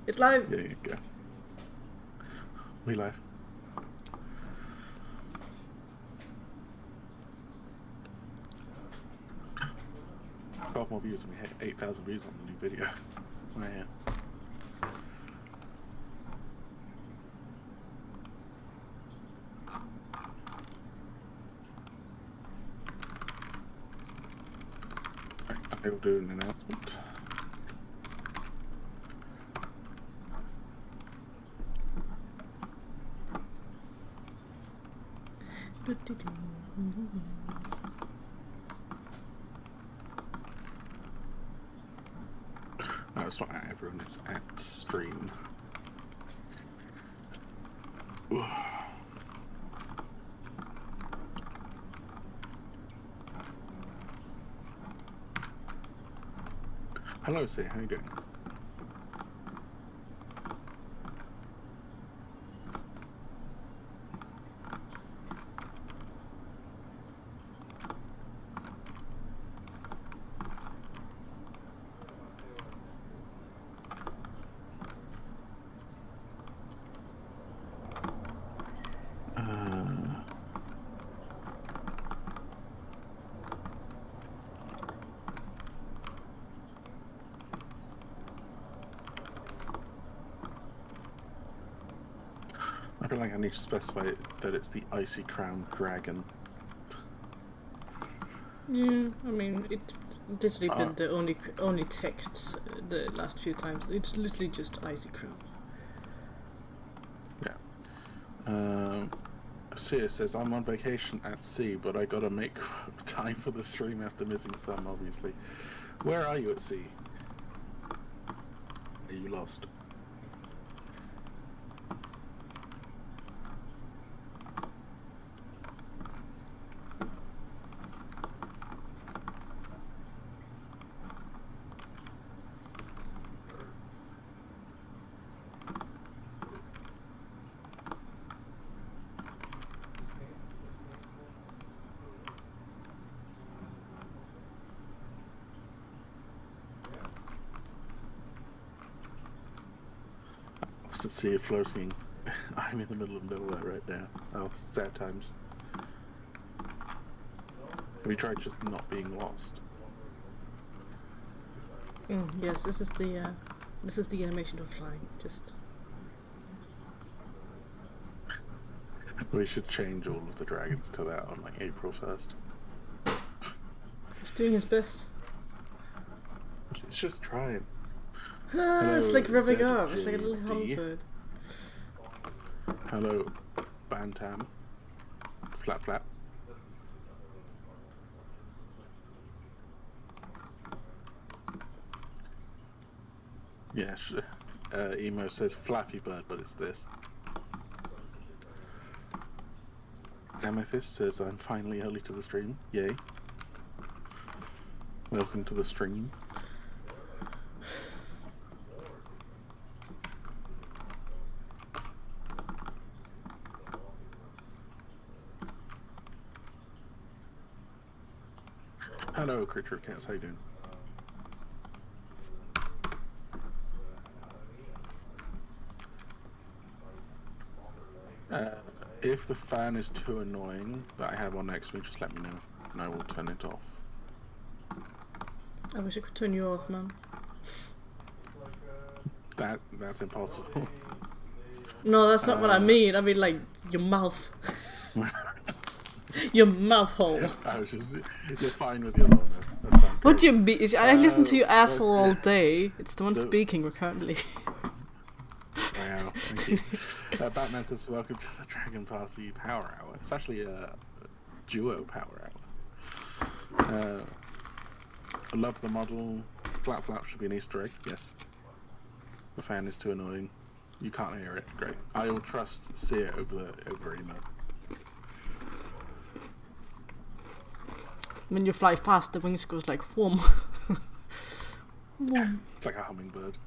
It's live. There you go. We live. Twelve more views and we hit 8,000 views on the new video. Man. I will do an announcement. No, it's not at everyone, it's at stream. Hello, C, how you doing? I feel like I need to specify that it's the Icy Crown Dragon. Yeah, I mean, it literally been the only texts the last few times. It's literally just Icy Crown. Yeah. Sia says, I'm on vacation at sea, but I gotta make time for the stream after missing some, obviously. Where are you at sea? Are you lost? To see it floating. I'm in the middle of nowhere right now. Oh, sad times. Have you tried just not being lost? Yes, this is the animation of flying. Just. We should change all of the dragons to that on like April 1st. He's doing his best. It's just trying. It's like rubbing up. It's ZJD. like a little hummingbird. Hello, Bantam. Flap flap. Yes, Emo says Flappy Bird, but it's this. Amethyst says I'm finally early to the stream. Yay. Welcome to the stream. Hello, Creature of Chaos, how you doing? If the fan is too annoying that I have on next to me, just let me know, and I will turn it off. I wish I could turn you off, man. That's impossible. No, that's not what I mean. I mean, like, your mouth. Your mouth hole. I was just, you're fine with the other one though. That's fine. What do you mean? I listen to you asshole all day. It's the one speaking currently. Wow, thank you. Batman says, welcome to the Dragon Party Power Hour. It's actually a duo Power Hour. I love the model. Flap flap should be an Easter egg, yes. The fan is too annoying. You can't hear it, great. I will trust Sia over email. When you fly fast, the wings goes like whoom. It's like a hummingbird.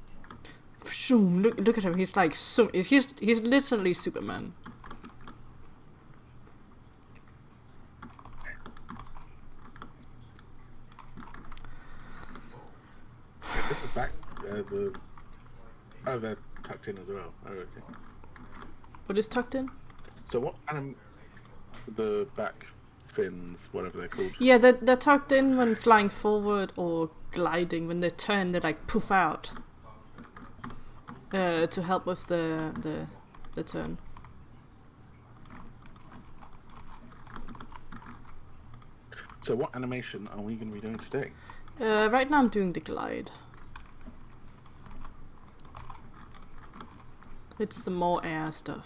Shoom, look at him. He's like he's literally Superman. This is back Oh, they're tucked in as well. Oh, okay. What is tucked in? So what the back fins, whatever they're called. Yeah, they're tucked in when flying forward or gliding. When they turn, they like poof out to help with the turn. So what animation are we going to be doing today? Right now I'm doing the glide. It's the more air stuff.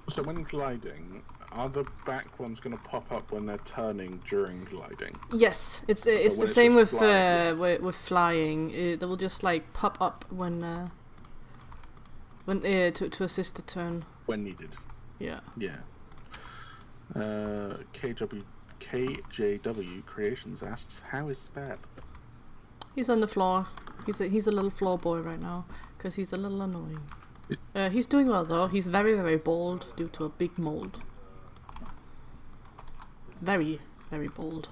So when gliding, are the back ones going to pop up when they're turning during gliding? Yes, it's the same with flying. They will just like pop up when to assist the turn. When needed. Yeah. Yeah. KJW Creations asks, how is Spab? He's on the floor. He's a little floor boy right now because he's a little annoying. He's doing well though. He's very, very bald due to a big mold. Very, very bald.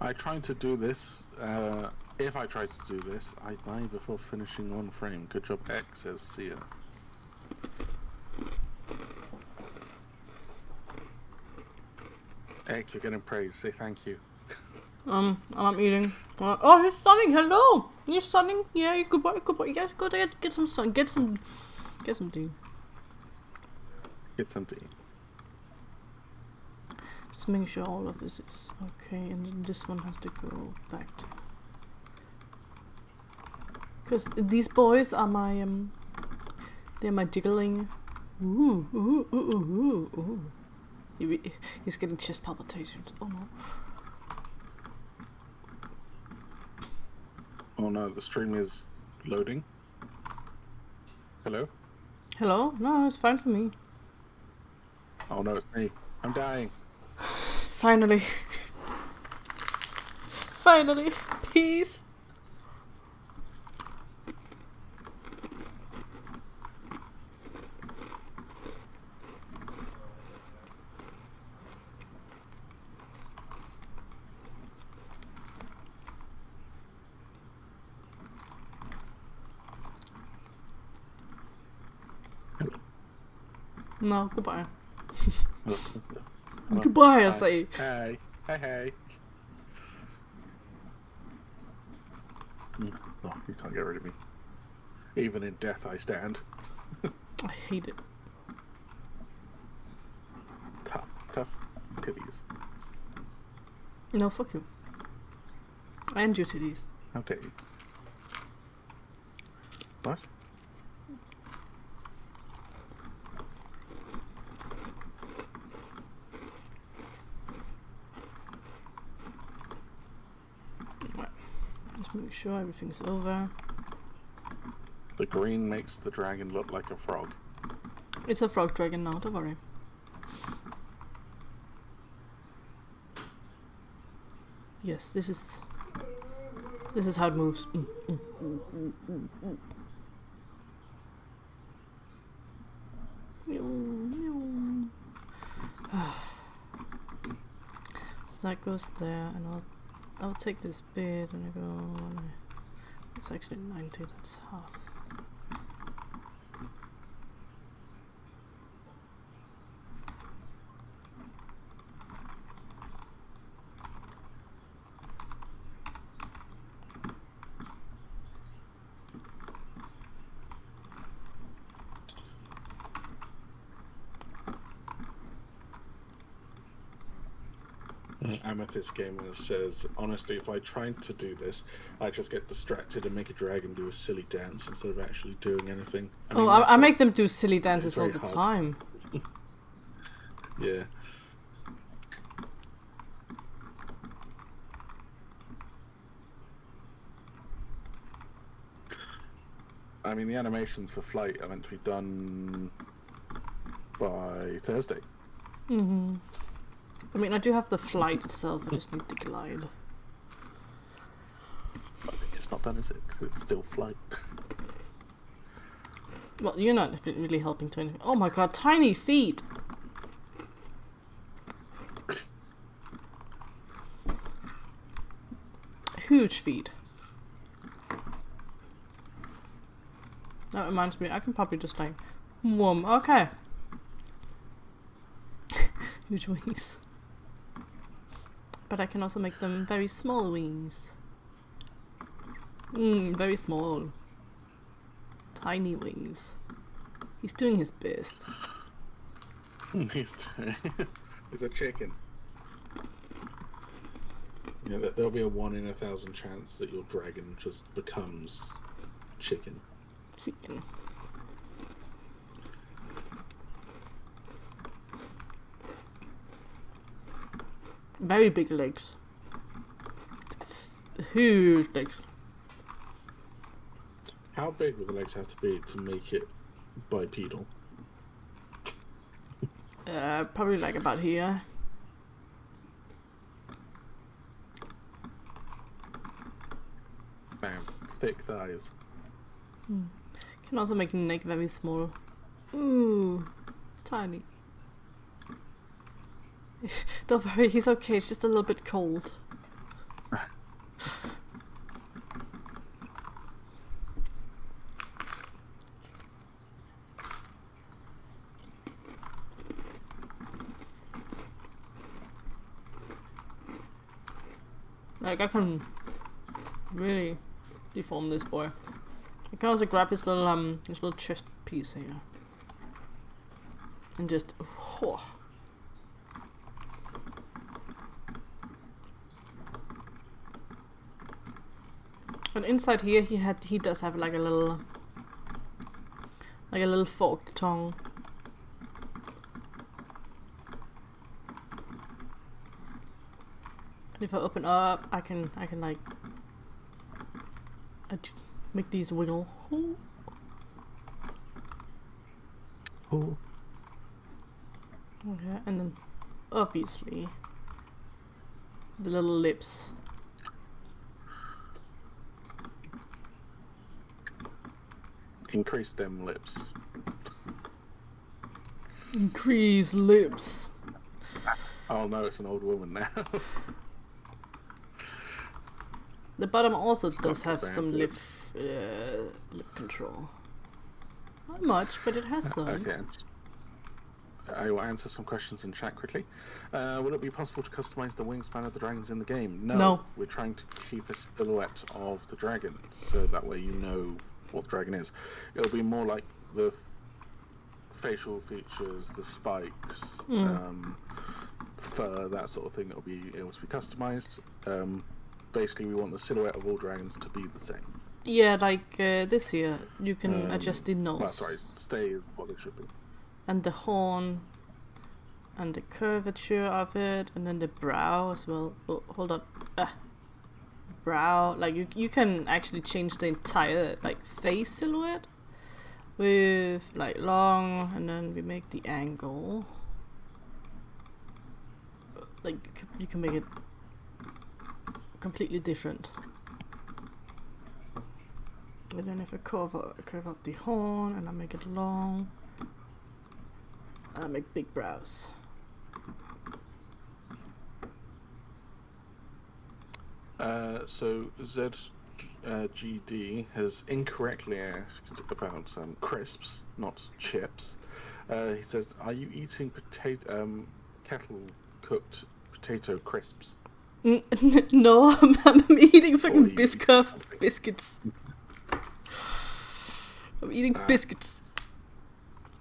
I tried to do this. If I tried to do this, I die before finishing one frame. Good job, X, says Sia. X, you're getting praise. Say thank you. I'm eating. Oh, he's sunning. Hello. He's sunning. Yeah, goodbye. Yes, go there. Get some sun. Get some tea. Get some tea. Just making sure all of this is okay, and then this one has to go back to. Because these boys are my they're my jiggling. Ooh, ooh, ooh, ooh, ooh. He's getting chest palpitations. Oh no. Oh no, the stream is loading. Hello? Hello? No, it's fine for me. Oh no, it's me. I'm dying. Finally. Finally. Peace. No, goodbye. Goodbye, I say. Hey. Hey, hey. Oh, you can't get rid of me. Even in death I stand. I hate it. Tough titties. No, fuck you. And your titties. How dare you? What? Make sure everything's over. The green makes the dragon look like a frog. It's a frog dragon now, don't worry. Yes, this is how it moves. So that goes there, and I'll take this bit and I go. It's actually 90. That's half. Amethyst Gamer says, honestly, if I tried to do this, I just get distracted and make a dragon do a silly dance instead of actually doing anything. I make them do silly dances all the hard. time. Yeah. I mean, the animations for flight are meant to be done by Thursday. Mm-hmm. I mean, I do have the flight itself, I just need the glide. It's not done, is it? 'Cause it's still flight. Well, you're not really helping to anything. Oh my god, tiny feet! Huge feet. That reminds me, I can probably just like... Whoom, okay. Huge wings. But I can also make them very small wings. Very small. Tiny wings. He's doing his best. He's a chicken. Yeah, there'll be a 1 in 1,000 chance that your dragon just becomes chicken. Chicken. Very big legs. Huge legs. How big would the legs have to be to make it bipedal? Probably like about here. Bam. Thick thighs. Can also make the neck very small. Ooh, tiny. Don't worry, he's okay. It's just a little bit cold. Like, I can really deform this boy. I can also grab his little chest piece here. And just... whoa. But inside here he does have like a little forked tongue. And if I open up, I can like make these wiggle. Ooh. Oh. Okay, and then obviously the little lips. Increase them lips. Increase lips. Oh no, it's an old woman now. The bottom also It's does not have bad, some lip. lip control. Not much, but it has some. Okay. I will answer some questions in chat quickly. Will it be possible to customize the wingspan of the dragons in the game? No. We're trying to keep a silhouette of the dragon, so that way you know what the dragon is. It'll be more like the facial features, the spikes, fur, that sort of thing that will be able to be customized. Basically, we want the silhouette of all dragons to be the same. Yeah, like this here, you can adjust the nose. Well, sorry, stay is what it should be. And the horn. And the curvature of it. And then the brow as well. Oh, hold on. Brow. Like, you can actually change the entire, like, face silhouette. With, like, long. And then we make the angle. Like, you can make it completely different. And then if I curve up the horn and I make it long, I make big brows. So ZGD has incorrectly asked about crisps, not chips. He says, "Are you eating kettle cooked potato crisps?" No, I'm eating fucking biscuits. I'm eating biscuits.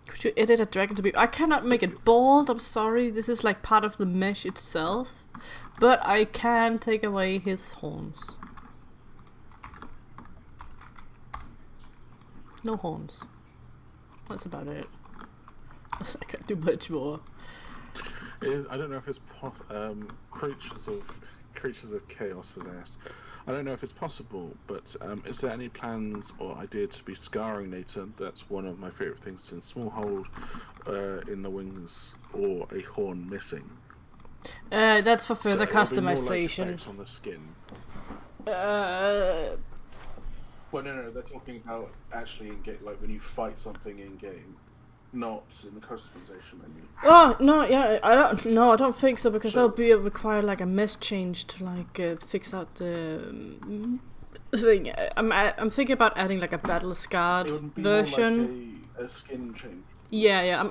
Could you edit a dragon to be... I cannot make it bald, I'm sorry. This is like part of the mesh itself. But I can take away his horns. No horns. That's about it. I can't do much more. I don't know if it's creatures of chaos has asked. I don't know if it's possible, but is there any plans or idea to be scarring later? That's one of my favourite things in small hold in the wings or a horn missing. That's for further customization. More like on the skin. Well, no, they're talking about actually in game, like when you fight something in game, not in the customization menu. Oh no, yeah, I don't think so because that'll be require like a mesh change to like fix out the thing. I'm thinking about adding like a battle scarred version. More like a skin change. Yeah,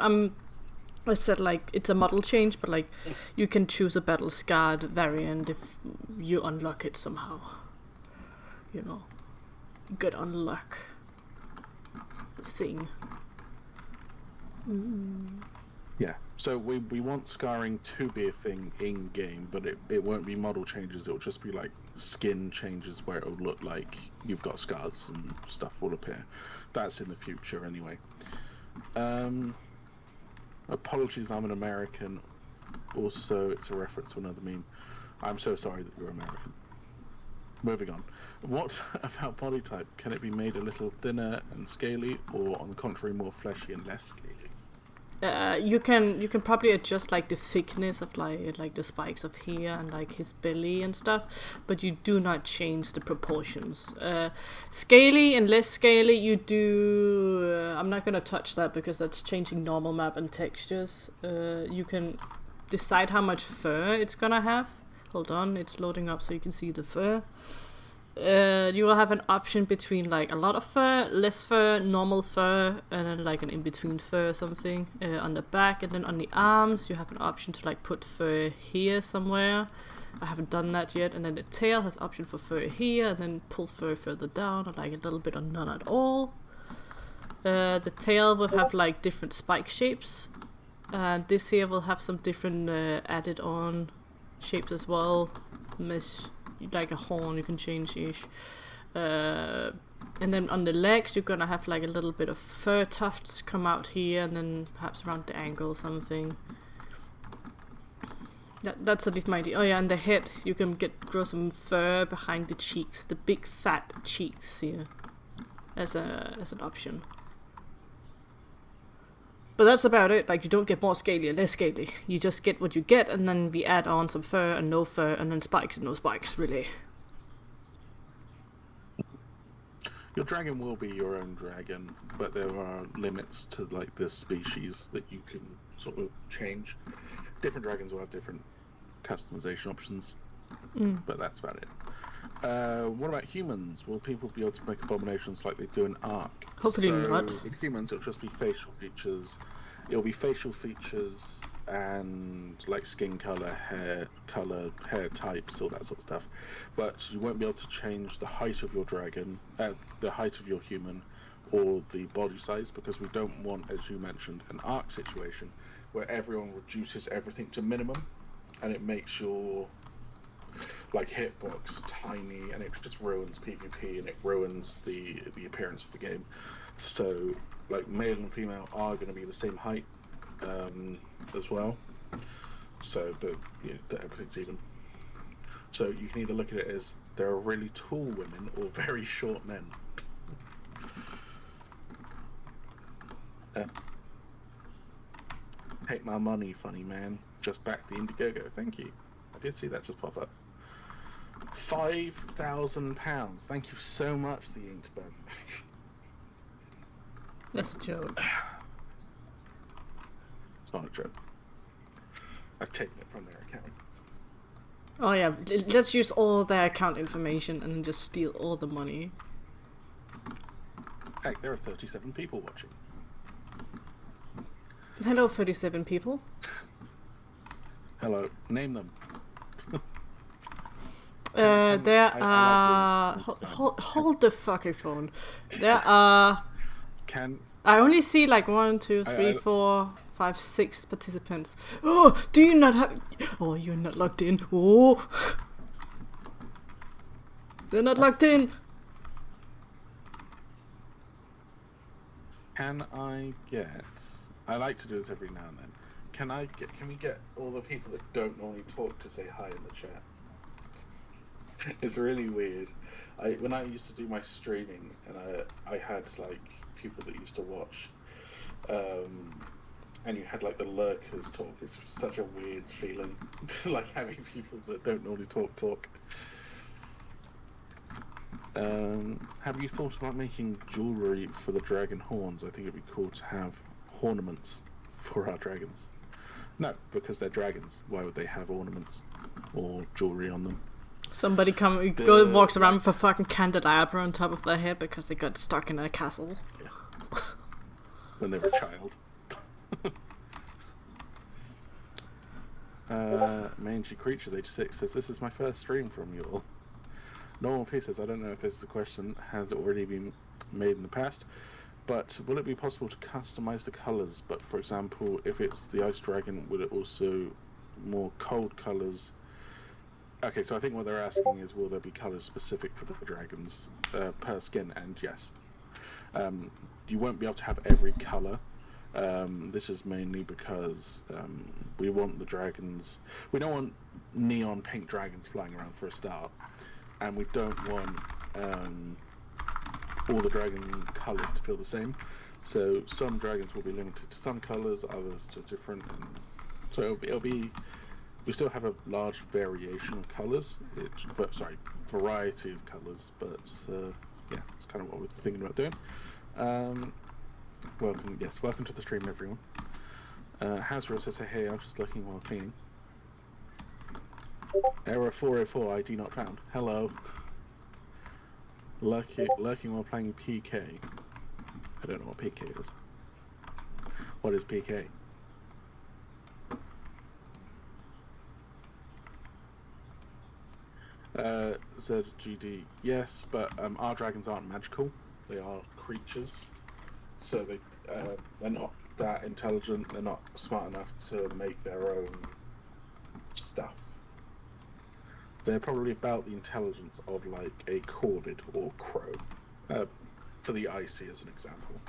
I said like it's a model change, but like you can choose a battle scarred variant if you unlock it somehow. You know. Good unlock thing. Yeah, so we want scarring to be a thing in game, but it won't be model changes. It'll just be like skin changes where it'll look like you've got scars and stuff will appear. That's in the future anyway. Apologies, I'm an American. Also, it's a reference to another meme. I'm so sorry that you're American. Moving on. What about body type? Can it be made a little thinner and scaly, or on the contrary, more fleshy and less scaly? You can probably adjust like the thickness of like the spikes of hair and like his belly and stuff, but you do not change the proportions. Scaly and less scaly, you do. I'm not gonna touch that because that's changing normal map and textures. You can decide how much fur it's gonna have. Hold on, it's loading up so you can see the fur. You will have an option between like a lot of fur, less fur, normal fur, and then like an in-between fur or something on the back. And then on the arms you have an option to like put fur here somewhere. I haven't done that yet. And then the tail has option for fur here, and then pull fur further down, or like a little bit or none at all. The tail will have like different spike shapes. This here will have some different added on shapes as well. Like a horn you can change ish. And then on the legs you're gonna have like a little bit of fur tufts come out here, and then perhaps around the ankle or something. That's at least my idea. Oh yeah, and the head you can grow some fur behind the cheeks, the big fat cheeks here, as an option. But that's about it. Like, you don't get more scaly or less scaly. You just get what you get, and then we add on some fur and no fur, and then spikes and no spikes, really. Your dragon will be your own dragon, but there are limits to like the species that you can sort of change. Different dragons will have different customization options, but that's about it. What about humans? Will people be able to make abominations like they do in Ark? Hopefully not. With humans, it'll just be facial features. It'll be facial features and like skin color, hair types, all that sort of stuff. But you won't be able to change the height of your dragon, the height of your human, or the body size, because we don't want, as you mentioned, an Ark situation where everyone reduces everything to minimum, and it makes your like hitbox tiny, and it just ruins PvP, and it ruins the appearance of the game. So like male and female are going to be the same height as well, so that everything's even. So you can either look at it as there are really tall women or very short men. Take my money, funny man. Just back the Indiegogo. Thank you. I did see that just pop up. £5,000. Thank you so much, the Inkspun. That's a joke. It's not a joke. I've taken it from their account. Oh yeah, let's use all their account information and then just steal all the money. Heck, there are 37 people watching. Hello, 37 people. Hello, name them. There are... Hold the fucking phone. There are... I only see like 1, 2, 3, 4, 5, 6 participants. Oh, do you not have... Oh, you're not logged in. Oh. They're not logged in. Can I get... I like to do this every now and then. Can we get all the people that don't normally talk to say hi in the chat? It's really weird. When I used to do my streaming, and I had like people that used to watch, and you had like the lurkers talk. It's such a weird feeling, like having people that don't normally talk. Have you thought about making jewelry for the dragon horns? I think it'd be cool to have ornaments for our dragons. No, because they're dragons. Why would they have ornaments or jewelry on them? Somebody walks around with a fucking candelabra on top of their head because they got stuck in a castle. Yeah. When they were a child. Mangy Creatures, age 6, says, this is my first stream from you all. Normal P says, I don't know if this is a question, has it already been made in the past, but will it be possible to customize the colors? But for example, if it's the Ice Dragon, will it also more cold colors? Okay, so I think what they're asking is, will there be colors specific for the dragons per skin? And yes, you won't be able to have every color. This is mainly because we want the dragons. We don't want neon pink dragons flying around for a start, and we don't want all the dragon colors to feel the same. So some dragons will be limited to some colors, others to different. And so it'll be. We still have a large variation of colours, variety of colours, but yeah, it's kind of what we're thinking about doing. Welcome to the stream, everyone. Hasbro says, hey, I'm just looking while cleaning. Error 404, ID not found. Hello. Lurking while playing PK. I don't know what PK is. What is PK? ZGD, yes, but our dragons aren't magical. They are creatures, so they're not that intelligent. They're not smart enough to make their own stuff. They're probably about the intelligence of like a corvid or crow, for the icy as an example.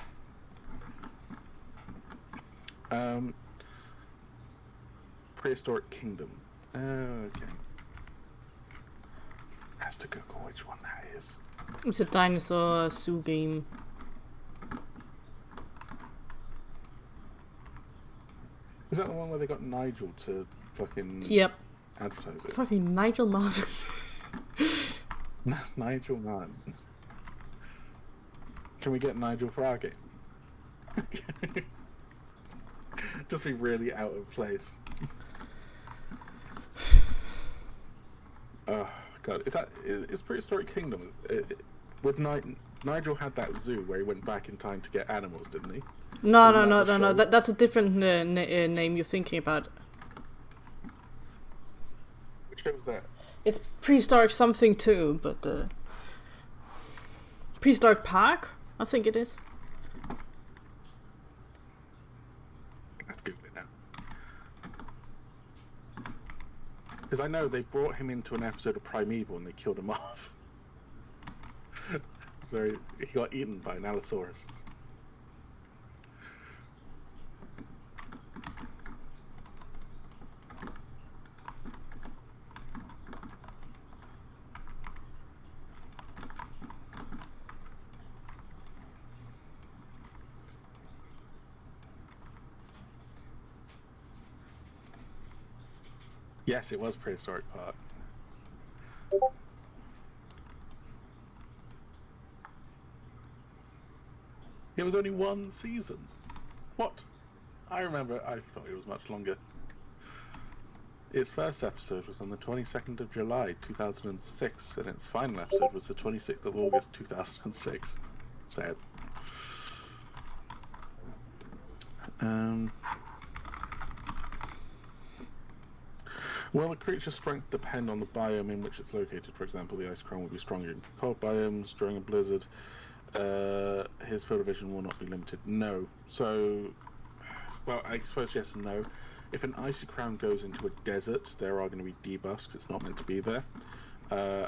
Prehistoric Kingdom. Okay. Has to Google which one that is. It's a dinosaur zoo game. Is that the one where they got Nigel to fucking advertise it? Fucking Nigel Martin. Nigel Martin. Can we get Nigel for our game? Just be really out of place. Oh god, is Prehistoric Kingdom? Nigel had that zoo where he went back in time to get animals, didn't he? No. That's a different name you're thinking about. Which show was that? It's Prehistoric something too, but Prehistoric Park, I think it is. Let's Google it now. Because I know they brought him into an episode of Primeval and they killed him off. So he got eaten by an Allosaurus. Yes, it was Prehistoric Park. It was only one season. What? I remember, I thought it was much longer. Its first episode was on the 22nd of July 2006, and its final episode was the 26th of August 2006. Sad. Will the creature's strength depend on the biome in which it's located? For example, the ice crown will be stronger in cold biomes. During a blizzard, his field of vision will not be limited. No. So, Well, I suppose yes and no. If an icy crown goes into a desert, there are going to be debuffs 'cause it's not meant to be there.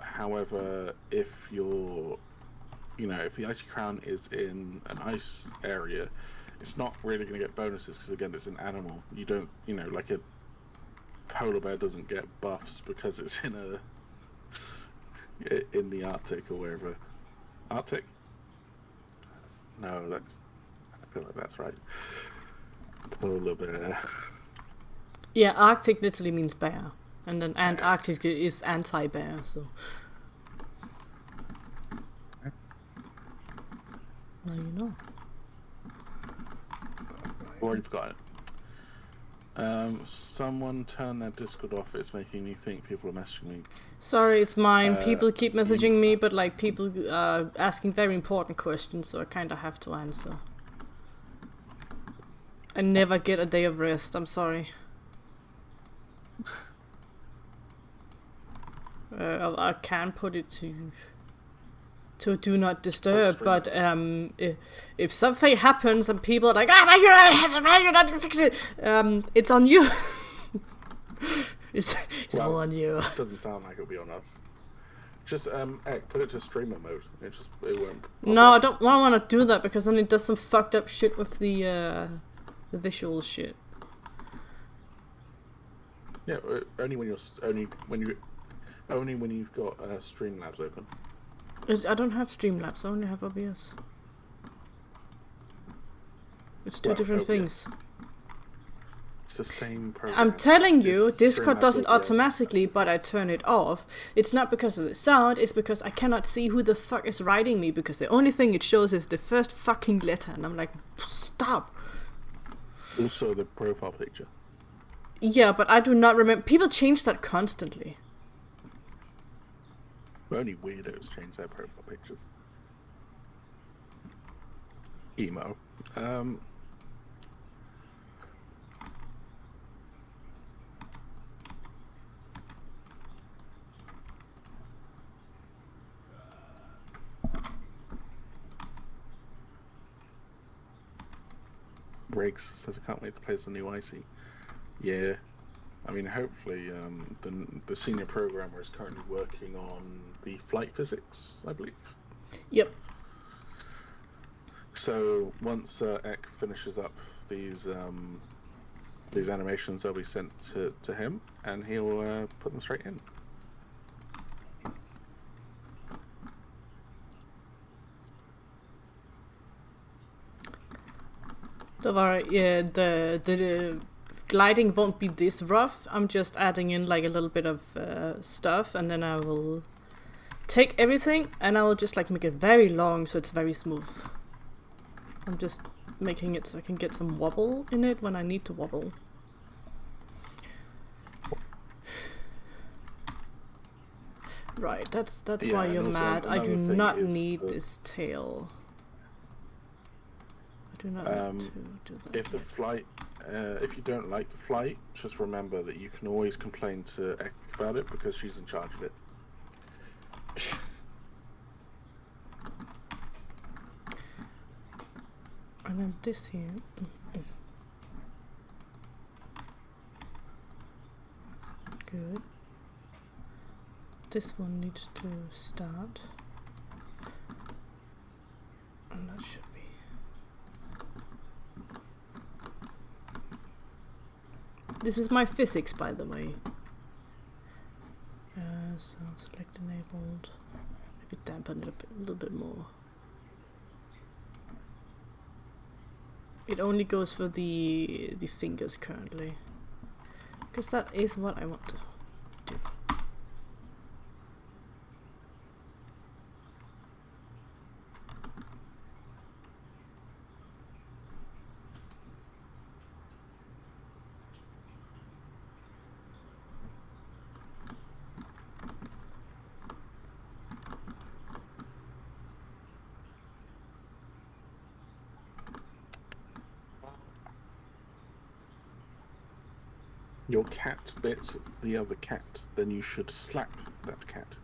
However, if you're, if the icy crown is in an ice area, it's not really going to get bonuses because again, it's an animal. You don't, like a polar bear doesn't get buffs because it's in the Arctic or wherever. Arctic? No, I feel like that's right. Polar bear. Yeah, Arctic literally means bear. And then Antarctic is anti-bear, so... Now you know. Already forgot it. Someone turn their Discord off. It's making me think people are messaging me. Sorry, it's mine. People keep messaging me, but like people asking very important questions, so I kind of have to answer. I never get a day of rest. I'm sorry. I can put it to do not disturb, but if something happens and people are like, why you not fix it? It's on you. it's all on you. It doesn't sound like it'll be on us. Just put it to streamer mode. It won't. No, I don't want to do that because then it does some fucked up shit with the visual shit. Yeah, only when you've got Streamlabs open. I don't have Streamlabs. I only have OBS. It's two different things. It's the same program. I'm telling you, Discord does it automatically, but I turn it off. It's not because of the sound, it's because I cannot see who the fuck is writing me, because the only thing it shows is the first fucking letter, and I'm like, stop. Also the profile picture. Yeah, but I do not remember. People change that constantly. Only weirdos change their profile pictures. Emo. Briggs says I can't wait to play as the new Icy. Yeah. I mean, hopefully, the senior programmer is currently working on the flight physics, I believe. Yep. So once Ek finishes up these animations, they'll be sent to him, and he'll put them straight in. Don't worry, yeah, the gliding won't be this rough. I'm just adding in like a little bit of stuff, and then I will take everything and I will just like make it very long so it's very smooth. I'm just making it so I can get some wobble in it when I need to wobble. Right, that's why you're mad. I do not need this tail. I do not need to do that. If the flight, if you don't like the flight, just remember that you can always complain to Ek about it because she's in charge of it. And then this here. Good. This one needs to start. And that should be. This is my physics, by the way. So select enabled. Maybe dampen it a little bit more. It only goes for the fingers currently, because that is what I want to do. Your cat bit the other cat, then you should slap that cat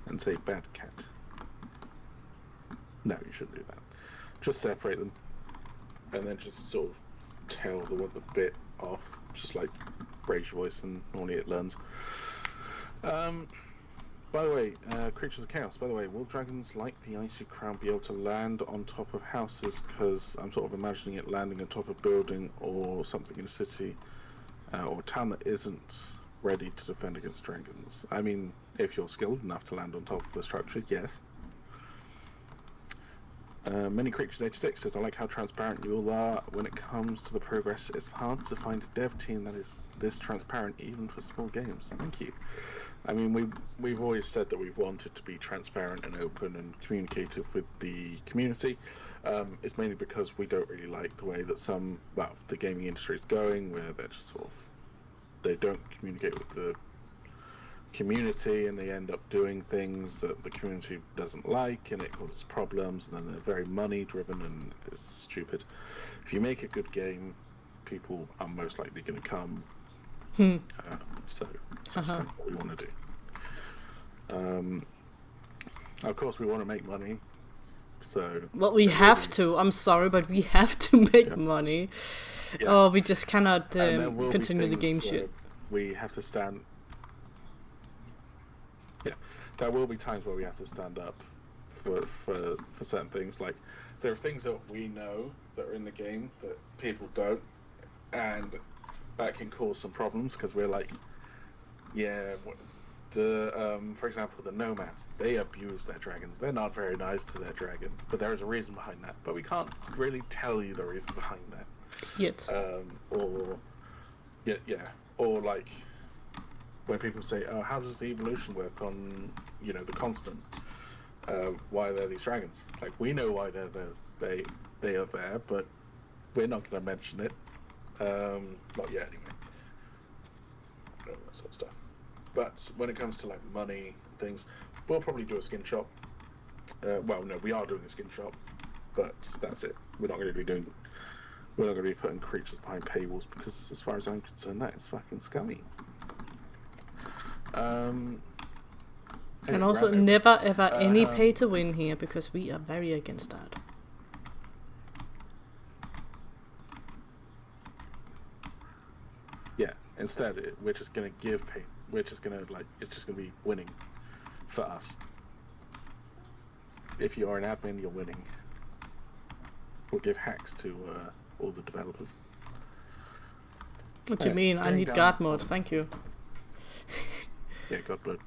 and say bad cat. No, you shouldn't do that. Just separate them and then just sort of tail the bit off, just like Rage voice, and normally it learns. By the way, creatures of chaos. By the way, will dragons like the icy crown be able to land on top of houses? Because I'm sort of imagining it landing on top of a building or something in a city or a town that isn't ready to defend against dragons. I mean, if you're skilled enough to land on top of the structure, yes. Many Creatures 86 says, I like how transparent you all are. When it comes to the progress, it's hard to find a dev team that is this transparent, even for small games. Thank you. I mean, we've always said that we've wanted to be transparent and open and communicative with the community. It's mainly because we don't really like the way that the gaming industry is going, where they're just sort of, they don't communicate with the community, and they end up doing things that the community doesn't like, and it causes problems, and then they're very money driven, and it's stupid. If you make a good game, people are most likely going to come. So that's kind of what we want to do. Of course we want to make money, so well, we have to. I'm sorry, but we have to make money. Yeah. Oh, we just cannot continue the game shit. We have to stand. Yeah, there will be times where we have to stand up for certain things. Like, there are things that we know that are in the game that people don't, and that can cause some problems because we're like, for example, the nomads, they abuse their dragons. They're not very nice to their dragon, but there is a reason behind that. But we can't really tell you the reason behind that yet. Or like, when people say, "Oh, how does the evolution work on, the constant? Why are there these dragons?" Like, we know why they're there. They are there, but we're not going to mention it. Not yet, anyway. That sort of stuff. But when it comes to like money things, we'll probably do a skin shop. We are doing a skin shop, but that's it. We're not going to be putting creatures behind paywalls because, as far as I'm concerned, that is fucking scummy. And also, never ever any pay to win here, because we are very against that. Yeah, instead, we're just gonna give pay. We're just gonna it's just gonna be winning for us. If you are an admin, you're winning. We'll give hacks to all the developers. What do you mean? I need guard mode, thank you. Yeah, God mode.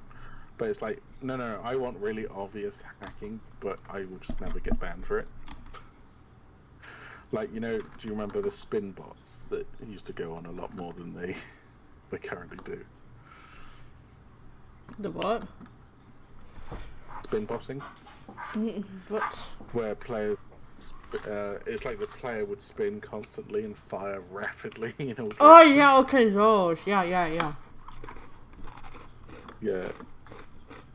But it's like, no, I want really obvious hacking, but I will just never get banned for it. Like, do you remember the spin bots that used to go on a lot more than they currently do? The what? Spin botting? What? Where players, it's like the player would spin constantly and fire rapidly in all directions. Oh yeah, okay, those. Yeah. Yeah.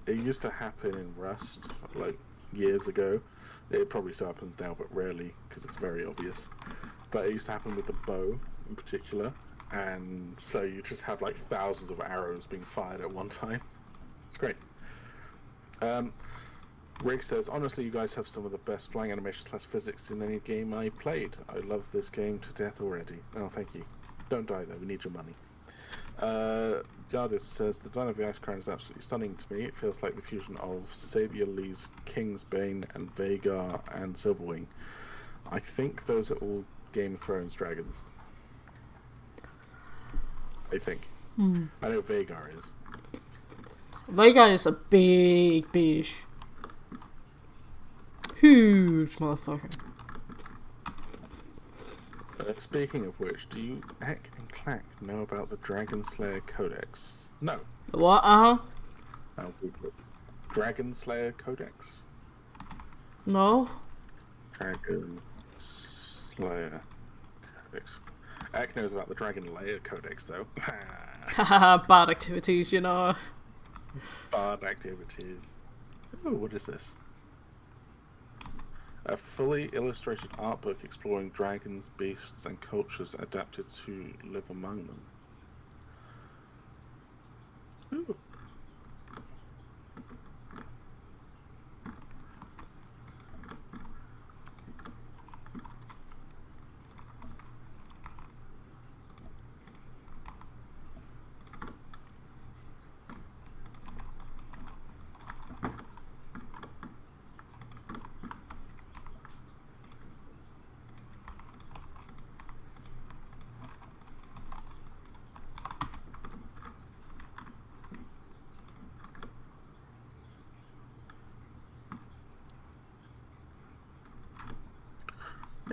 It used to happen in Rust, like, years ago. It probably still happens now, but rarely, because it's very obvious. But it used to happen with the bow, in particular. And so you just have, like, thousands of arrows being fired at one time. It's great. Rick says, honestly, you guys have some of the best flying animation / physics in any game I've played. I love this game to death already. Oh, thank you. Don't die, though. We need your money. Jardis says, the design of the Ice Crown is absolutely stunning to me. It feels like the fusion of Xavier Lee's Kingsbane and Vhagar and Silverwing. I think those are all Game of Thrones dragons. I think. I know Vhagar is. Vhagar is a big fish. Huge motherfucker. Speaking of which, do you, Eck and Clack, know about the Dragon Slayer Codex? No. What? I'll Google it. Dragon Slayer Codex? No. Dragon Slayer Codex. Eck knows about the Dragon Layer Codex, though. Haha, bad activities, Bad activities. Oh, what is this? A fully illustrated art book exploring dragons, beasts, and cultures adapted to live among them. Ooh.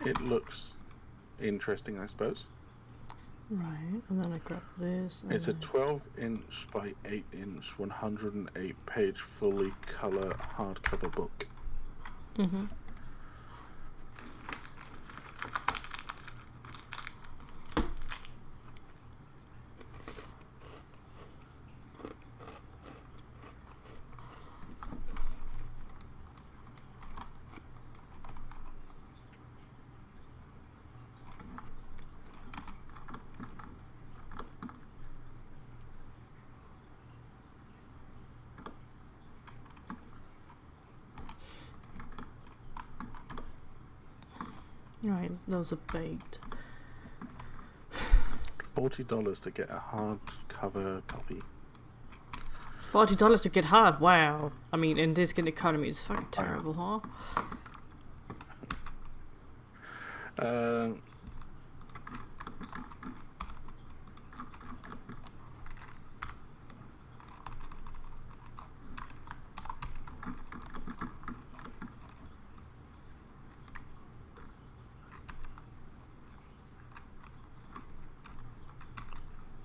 It looks interesting, I suppose. Right, and then I grab this. It's a 12-inch by 8-inch, 108-page fully color hardcover book. Mm-hmm. Right, those are baked. $40 to get a hardcover copy. $40 to get hard. Wow. I mean, in this kind of economy, it's fucking terrible, huh?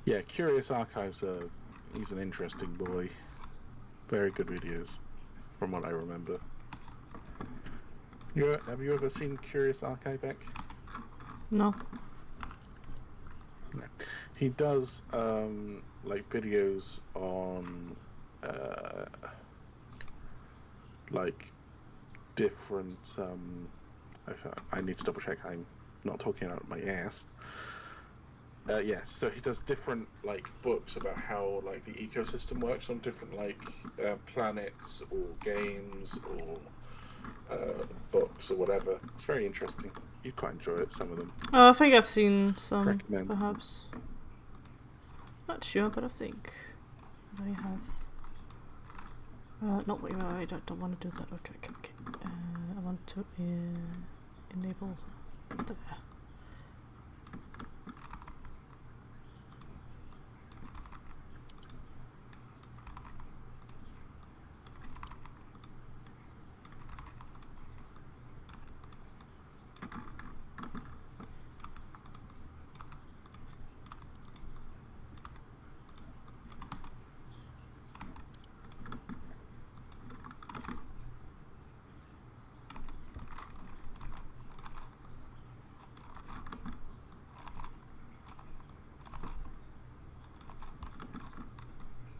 Yeah, Curious Archives, he's an interesting boy. Very good videos, from what I remember. Have you ever seen Curious Archive, Ek? No. No. He does, like, videos on, like, different, I need to double check I'm not talking out my ass. Yeah, so he does different like books about how like the ecosystem works on different like planets or games or books or whatever. It's very interesting. You'd quite enjoy it. Some of them. Oh, I think I've seen some, Recommend. perhaps. Not sure, but I think I have. No, wait, I don't want to do that. Okay. I want to enable there.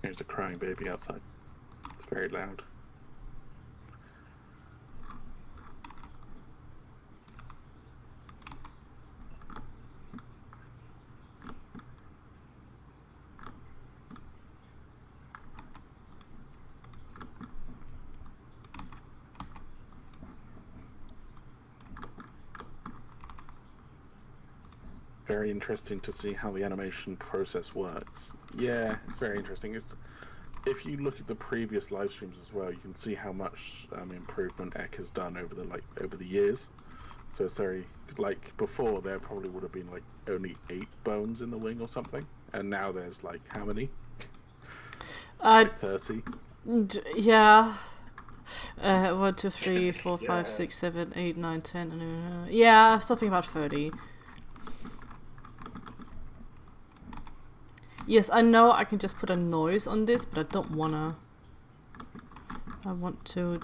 There's a crying baby outside. It's very loud. Very interesting to see how the animation process works. Yeah, it's very interesting. If you look at the previous live streams as well, you can see how much improvement Ek has done over the years. So it's very like before there probably would have been like only 8 bones in the wing or something, and now there's like how many? 30. Yeah. 1, 2, 3, 4, 5, 6, 7, 8, 9, 10. Yeah, something about 30. Yes, I know I can just put a noise on this, but I don't wanna. I want to.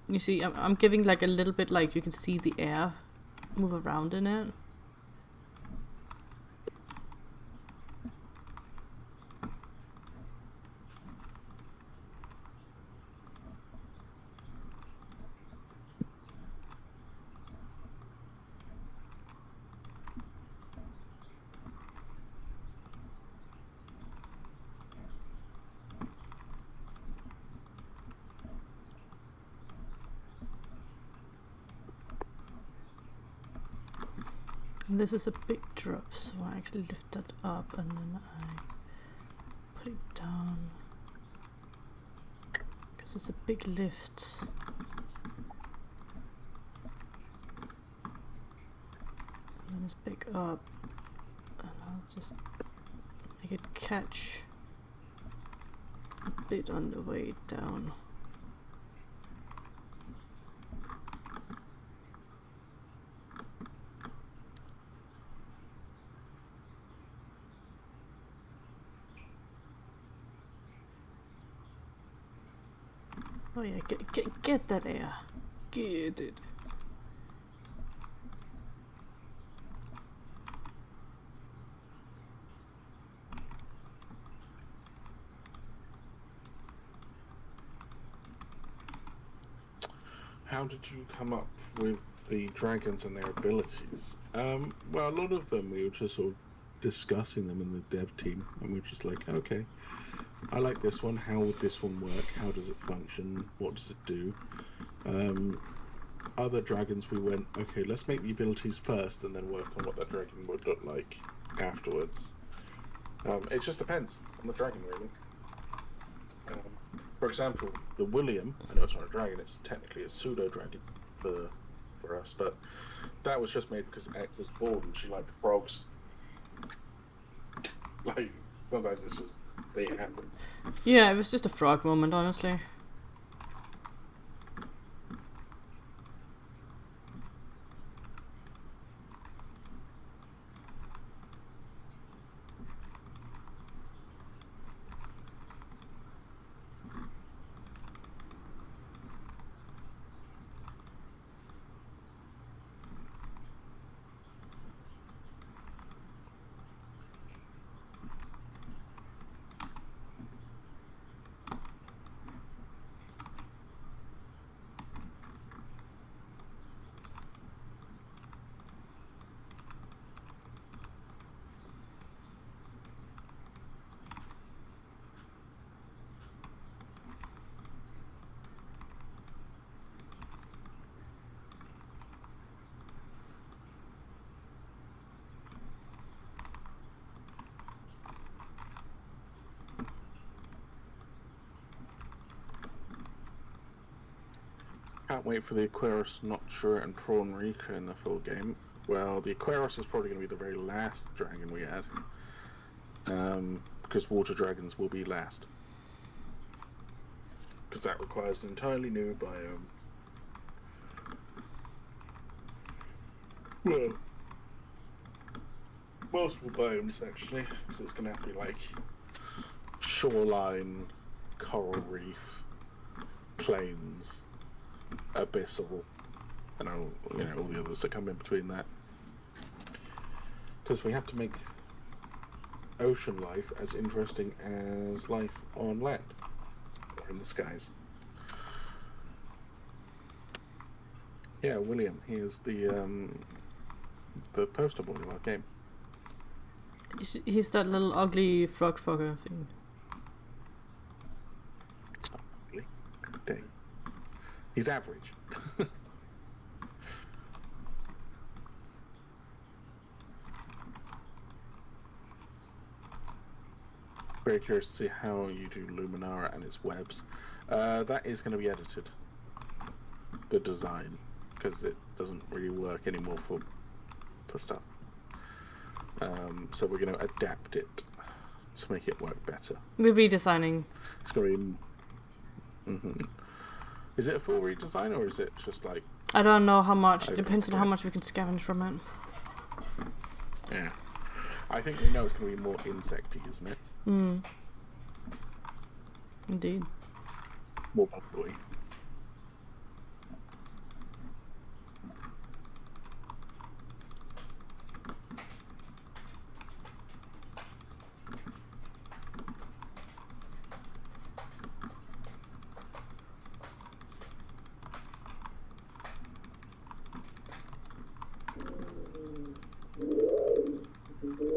You see, I'm giving like a little bit, like you can see the air move around in it. And this is a big drop, so I actually lift that up and then I put it down. Because it's a big lift. And then it's big up. And I'll just make it catch a bit on the way down. Oh yeah, get that air. Get it. How did you come up with the dragons and their abilities? Well, a lot of them we were just sort of discussing them in the dev team, and we're just like, okay, I like this one. How would this one work? How does it function? What does it do? Other dragons, we went, okay, let's make the abilities first, and then work on what that dragon would look like afterwards. It just depends on the dragon, really. For example, the William, I know it's not a dragon, it's technically a pseudo-dragon for us, but that was just made because Ek was bored and she liked frogs. Like, sometimes it's just, they happen. Yeah, it was just a frog moment, honestly. Can't wait for the Aquarius, Notcher, and Prawn Rika in the full game. Well, the Aquarius is probably going to be the very last dragon we add. Because water dragons will be last. Because that requires an entirely new biome. Well, multiple biomes actually. So it's going to have to be like shoreline, coral reef, plains, abyssal, and all the others that come in between that. Because we have to make ocean life as interesting as life on land or in the skies. Yeah, William, he is the poster boy of our game. He's that little ugly frog fucker thing. Ugly. Dang. He's average. Very curious to see how you do Luminara and its webs. That is going to be edited. The design, because it doesn't really work anymore for stuff. So we're going to adapt it to make it work better. We're redesigning. It's going to be... Is it a full redesign or is it just like... I don't know how much. It depends on how much we can scavenge from it. Yeah. I think we know it's going to be more insecty, isn't it? Indeed. More bubbly.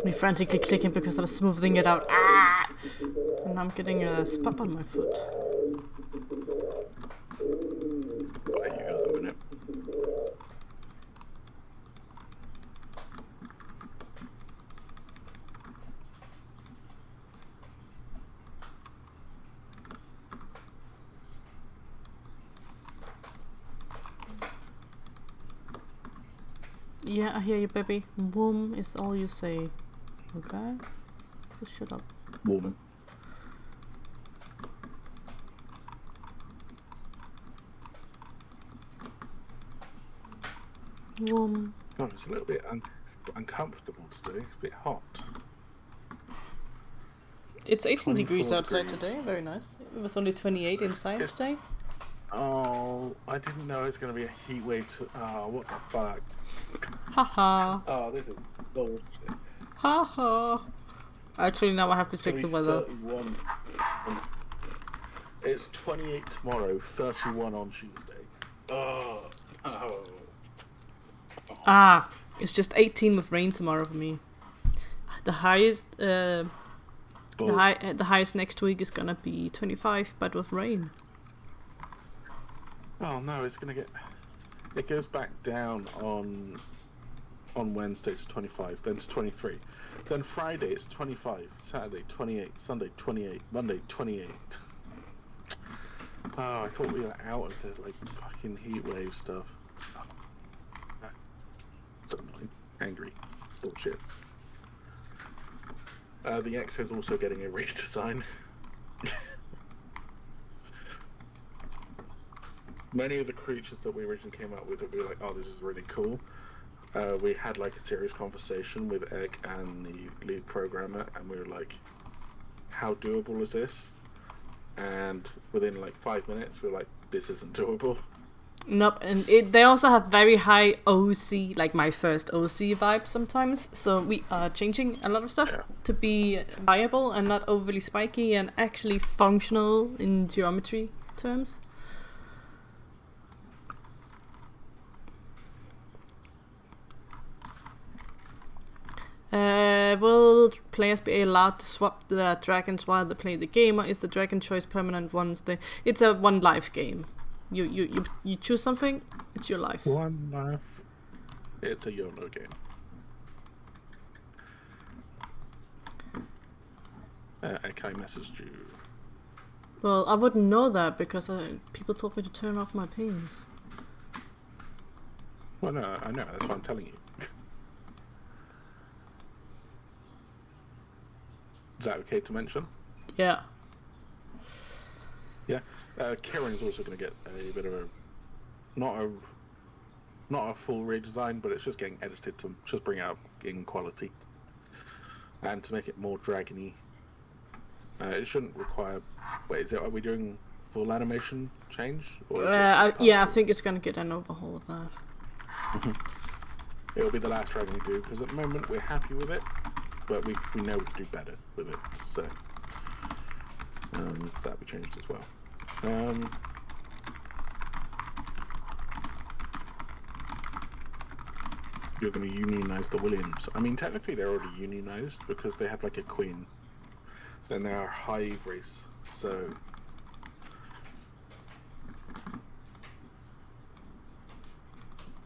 Me frantically clicking because I was smoothing it out. Ah! And I'm getting a spot on my foot. But you got a minute. Yeah, I hear you, baby. Boom is all you say. Okay? Just shut up. Woman. Boom. God, it's a little bit uncomfortable today. It's a bit hot. It's 18 degrees 24 outside degrees. today. Very nice. It was only 28 inside today. Oh, I didn't know it was going to be a heat wave. Oh, what the fuck? Haha. Oh, this is bullshit. Haha. Actually, now I have to It's check going the to be weather. 31. It's 28 tomorrow, 31 on Tuesday. Oh, no. Ah, it's just 18 with rain tomorrow for me. The highest, the highest next week is gonna be 25, but with rain. Oh no, it's gonna get. It goes back down on Wednesday it's 25, then it's 23, then Friday it's 25, Saturday 28, Sunday 28, Monday 28. Oh, I thought we were out of this like fucking heat wave stuff. So annoying, angry, bullshit. The Exo's also getting a redesign. Many of the creatures that we originally came up with, we were like, oh, this is really cool. We had like a serious conversation with Egg and the lead programmer, and we were like, how doable is this? And within like 5 minutes, we were like, this isn't doable. Nope, and they also have very high OC, like my first OC vibe sometimes. So we are changing a lot of stuff to be viable and not overly spiky and actually functional in geometry terms. Will players be allowed to swap the dragons while they play the game, or is the dragon choice permanent once they... It's a one life game. You choose something, it's your life. One life. It's a YOLO game. I messaged you. Well, I wouldn't know that because people told me to turn off my pings. Well, no, I know. That's what I'm telling you. Is that okay to mention? Yeah. Yeah. Kieran's also going to get a bit of a not a full redesign, but it's just getting edited to just bring out in quality and to make it more dragony. It shouldn't require. Wait, are we doing full animation change? Or I think it's going to get an overhaul of that. It'll be the last dragon we do because at the moment we're happy with it, but we know we can do better with it. So that'll be changed as well. You're going to unionize the Williams. I mean, technically they're already unionized because they have like a queen. So they're a hive race. So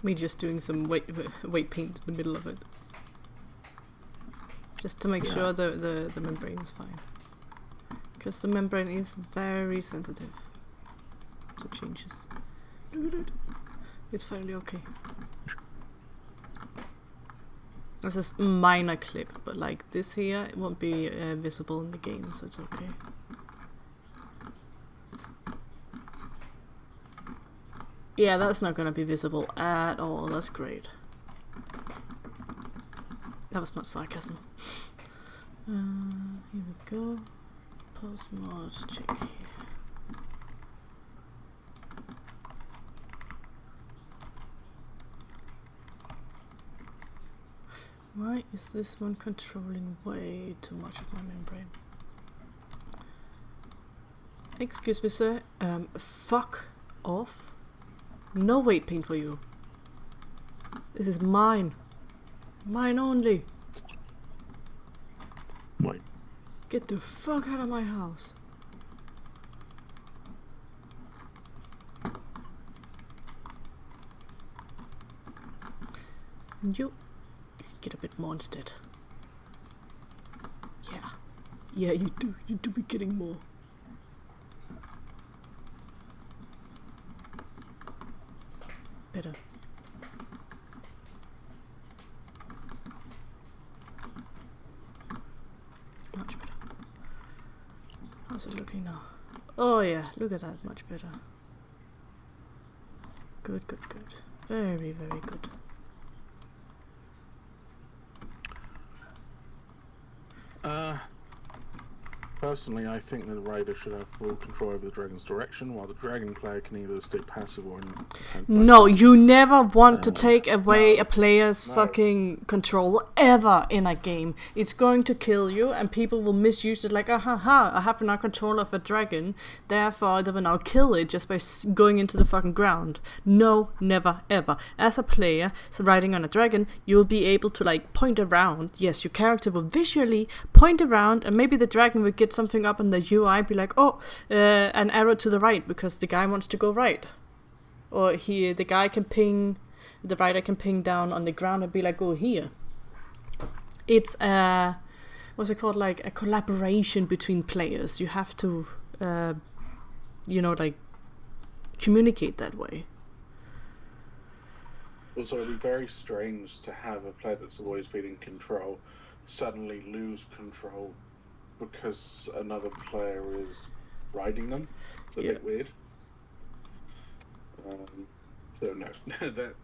me just doing some weight paint in the middle of it, just to make sure the membrane is fine, because the membrane is very sensitive to changes. Look at it, it's finally okay. This is a minor clip, but like this here, it won't be visible in the game, so it's okay. Yeah, that's not gonna be visible at all, that's great. That was not sarcasm. Here we go. Post mod, check here. Why is this one controlling way too much of my membrane? Excuse me, sir. Fuck off. No weight paint for you. This is mine. Mine only. Wait. Get the fuck out of my house. And you get a bit more instead. Yeah. Yeah, you do. You do be getting more. Better. Much better. How's it looking now? Oh yeah, look at that, much better. Good, good, good. Very, very good. Personally, I think the rider should have full control over the dragon's direction, while the dragon player can either stay passive or... No, you never want to take away no, a player's no. fucking control ever in a game. It's going to kill you, and people will misuse it like, I have now control of a dragon, therefore they will now kill it just by going into the fucking ground. No, never, ever. As a player, so riding on a dragon, you will be able to like point around. Yes, your character will visually point around, and maybe the dragon will get something up on the UI, be like, an arrow to the right because the guy wants to go right. Or the rider can ping down on the ground and be like, go here. It's what's it called, like a collaboration between players. You have to, like communicate that way. Also, it'd be very strange to have a player that's always been in control suddenly lose control because another player is riding them. It's a bit weird. So no, that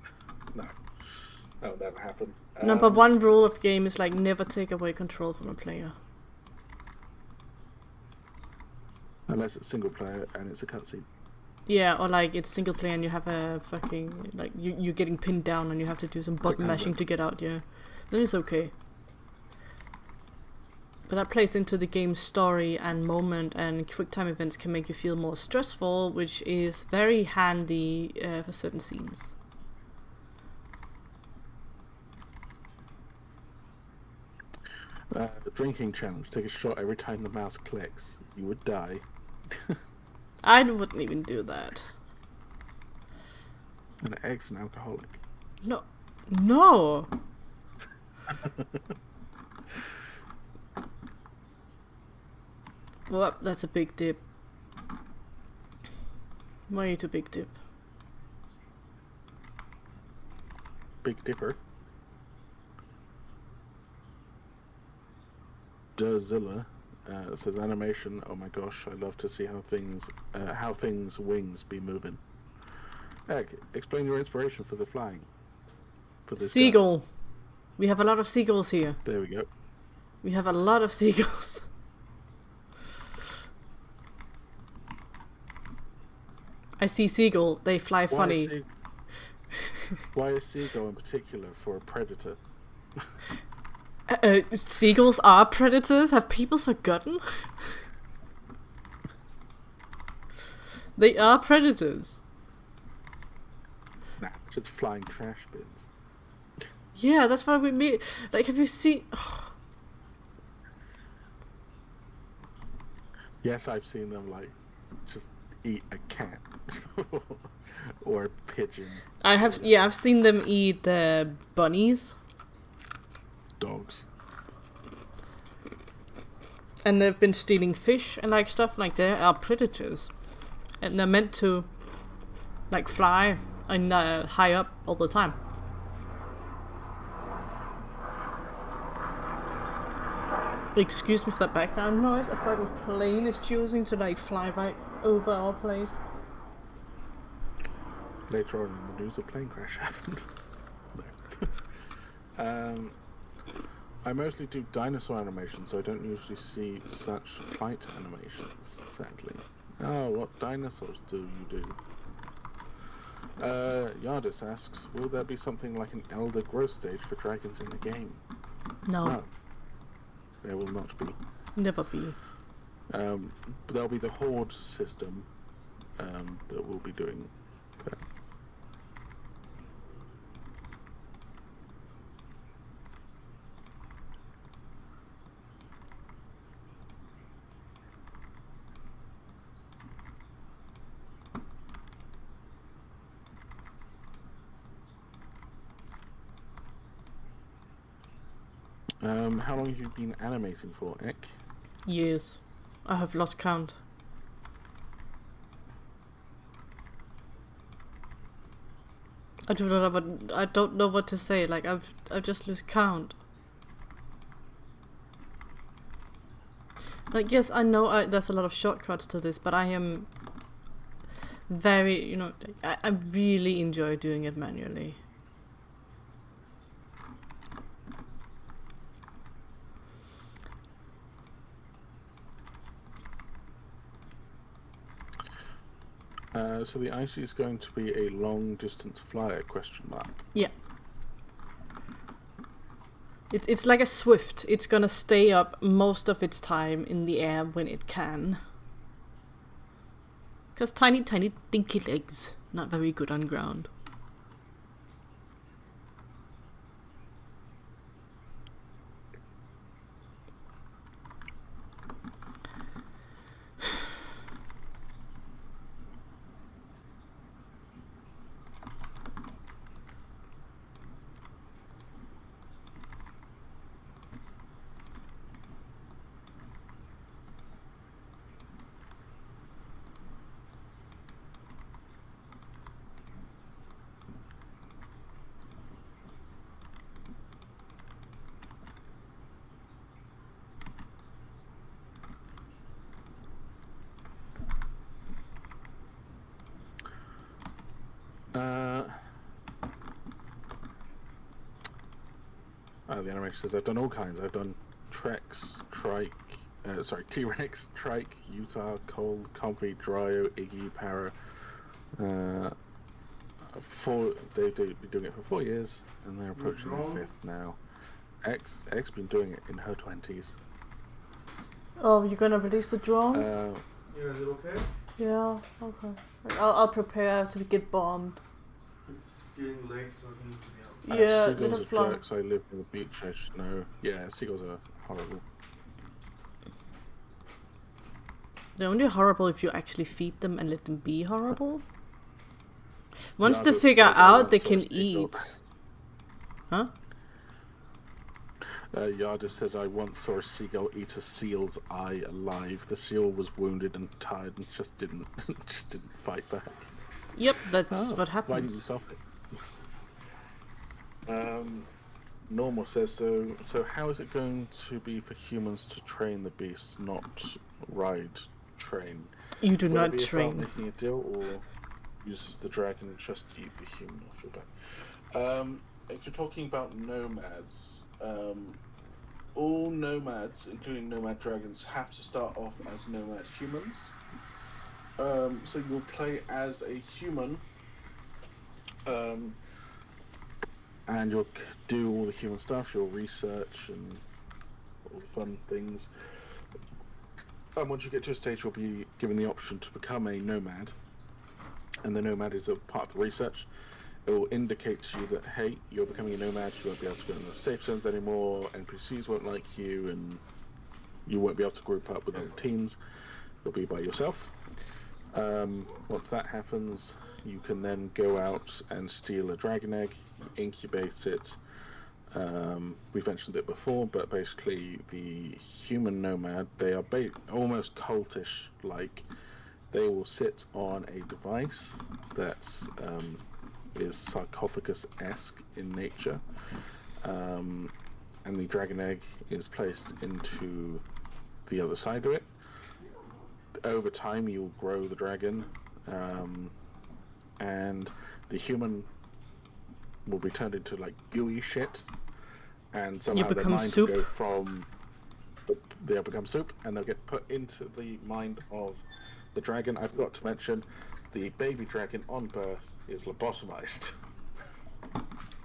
would never happen. Number one rule of game is like never take away control from a player. Unless it's single player and it's a cutscene. Yeah, or like it's single player and you have a fucking like you're getting pinned down and you have to do some button mashing to get out. Yeah, then it's okay. But that plays into the game's story and moment, and quick time events can make you feel more stressful, which is very handy for certain scenes. Drinking challenge. Take a shot every time the mouse clicks. You would die. I wouldn't even do that. An ex-alcoholic. No. Well, that's a big dip. Way too big dip. Big Dipper. Durzilla says animation. Oh my gosh, I love to see how things wings be moving. Egg, explain your inspiration for the flying. For this Seagull. Guy. We have a lot of seagulls here. There we go. We have a lot of seagulls. I see seagull. They fly funny. Why is seagull in particular for a predator? Seagulls are predators? Have people forgotten? They are predators. Nah, just flying trash bins. Yeah, that's what we mean. Like, have you seen... Yes, I've seen them, like, just eat a cat. Or a pigeon. I've seen them eat bunnies. Dogs. And they've been stealing fish and like stuff. Like, they are predators. And they're meant to like fly and high up all the time. Excuse me for that background noise. A fucking plane is choosing to like fly right over our place. Later on in the news, a plane crash happened. No. I mostly do dinosaur animations, so I don't usually see such flight animations, sadly. Oh, what dinosaurs do you do? Yardis asks, will there be something like an elder growth stage for dragons in the game? No. There will not be. Never be. But there'll be the horde system that will be doing that. How long have you been animating for, Ek? Years. I have lost count. I don't know what to say. Like, I've just lost count. Like, yes, I know there's a lot of shortcuts to this, but I am very, I really enjoy doing it manually. So the Icy is going to be a long-distance flyer? Question mark. Yeah. It's like a swift. It's gonna stay up most of its time in the air when it can. Because tiny, tiny, dinky legs. Not very good on ground. The animation says I've done all kinds. I've done Trex, T-Rex, Trike, Utah, Cold, Compy, Dryo, Iggy, Para. They've been doing it for 4 years, and they're approaching their 5th now. X been doing it in her 20s. Oh, you're gonna release the drone? Yeah, is it okay? Yeah, okay. I'll prepare to get bombed. It's getting late, so it needs to be out. Yeah, Seagulls are fly. jerks. I live near the beach. I should know. Yeah, seagulls are horrible. They're only horrible if you actually feed them and let them be horrible. Once they Yardis figure says I out once they saw a can seagull. eat. Huh? Yardis said I once saw a seagull eat a seal's eye alive. The seal was wounded and tired and just didn't fight back. Yep, that's what Why didn't you happens. stop it? Normal says so how is it going to be for humans to train the beasts, not ride train? You do Will it not be about train. making a deal, or uses the dragon and just eat the human off your back? If you're talking about nomads, all nomads, including nomad dragons, have to start off as nomad humans. So you'll play as a human, and you'll do all the human stuff, your research and all the fun things. And once you get to a stage, you'll be given the option to become a nomad. And the nomad is a part of the research. It will indicate to you that, hey, you're becoming a nomad, you won't be able to go in the safe zones anymore, NPCs won't like you, and you won't be able to group up with other teams. You'll be by yourself. Once that happens, you can then go out and steal a dragon egg, incubate it. We've mentioned it before, but basically the human nomad, they are almost cultish like. They will sit on a device that's is sarcophagus-esque in nature, and the dragon egg is placed into the other side of it. Over time you'll grow the dragon, and the human will be turned into like gooey shit, and somehow their become mind soup. will go from they'll become soup, and they'll get put into the mind of the dragon. I forgot to mention the baby dragon on birth is lobotomized.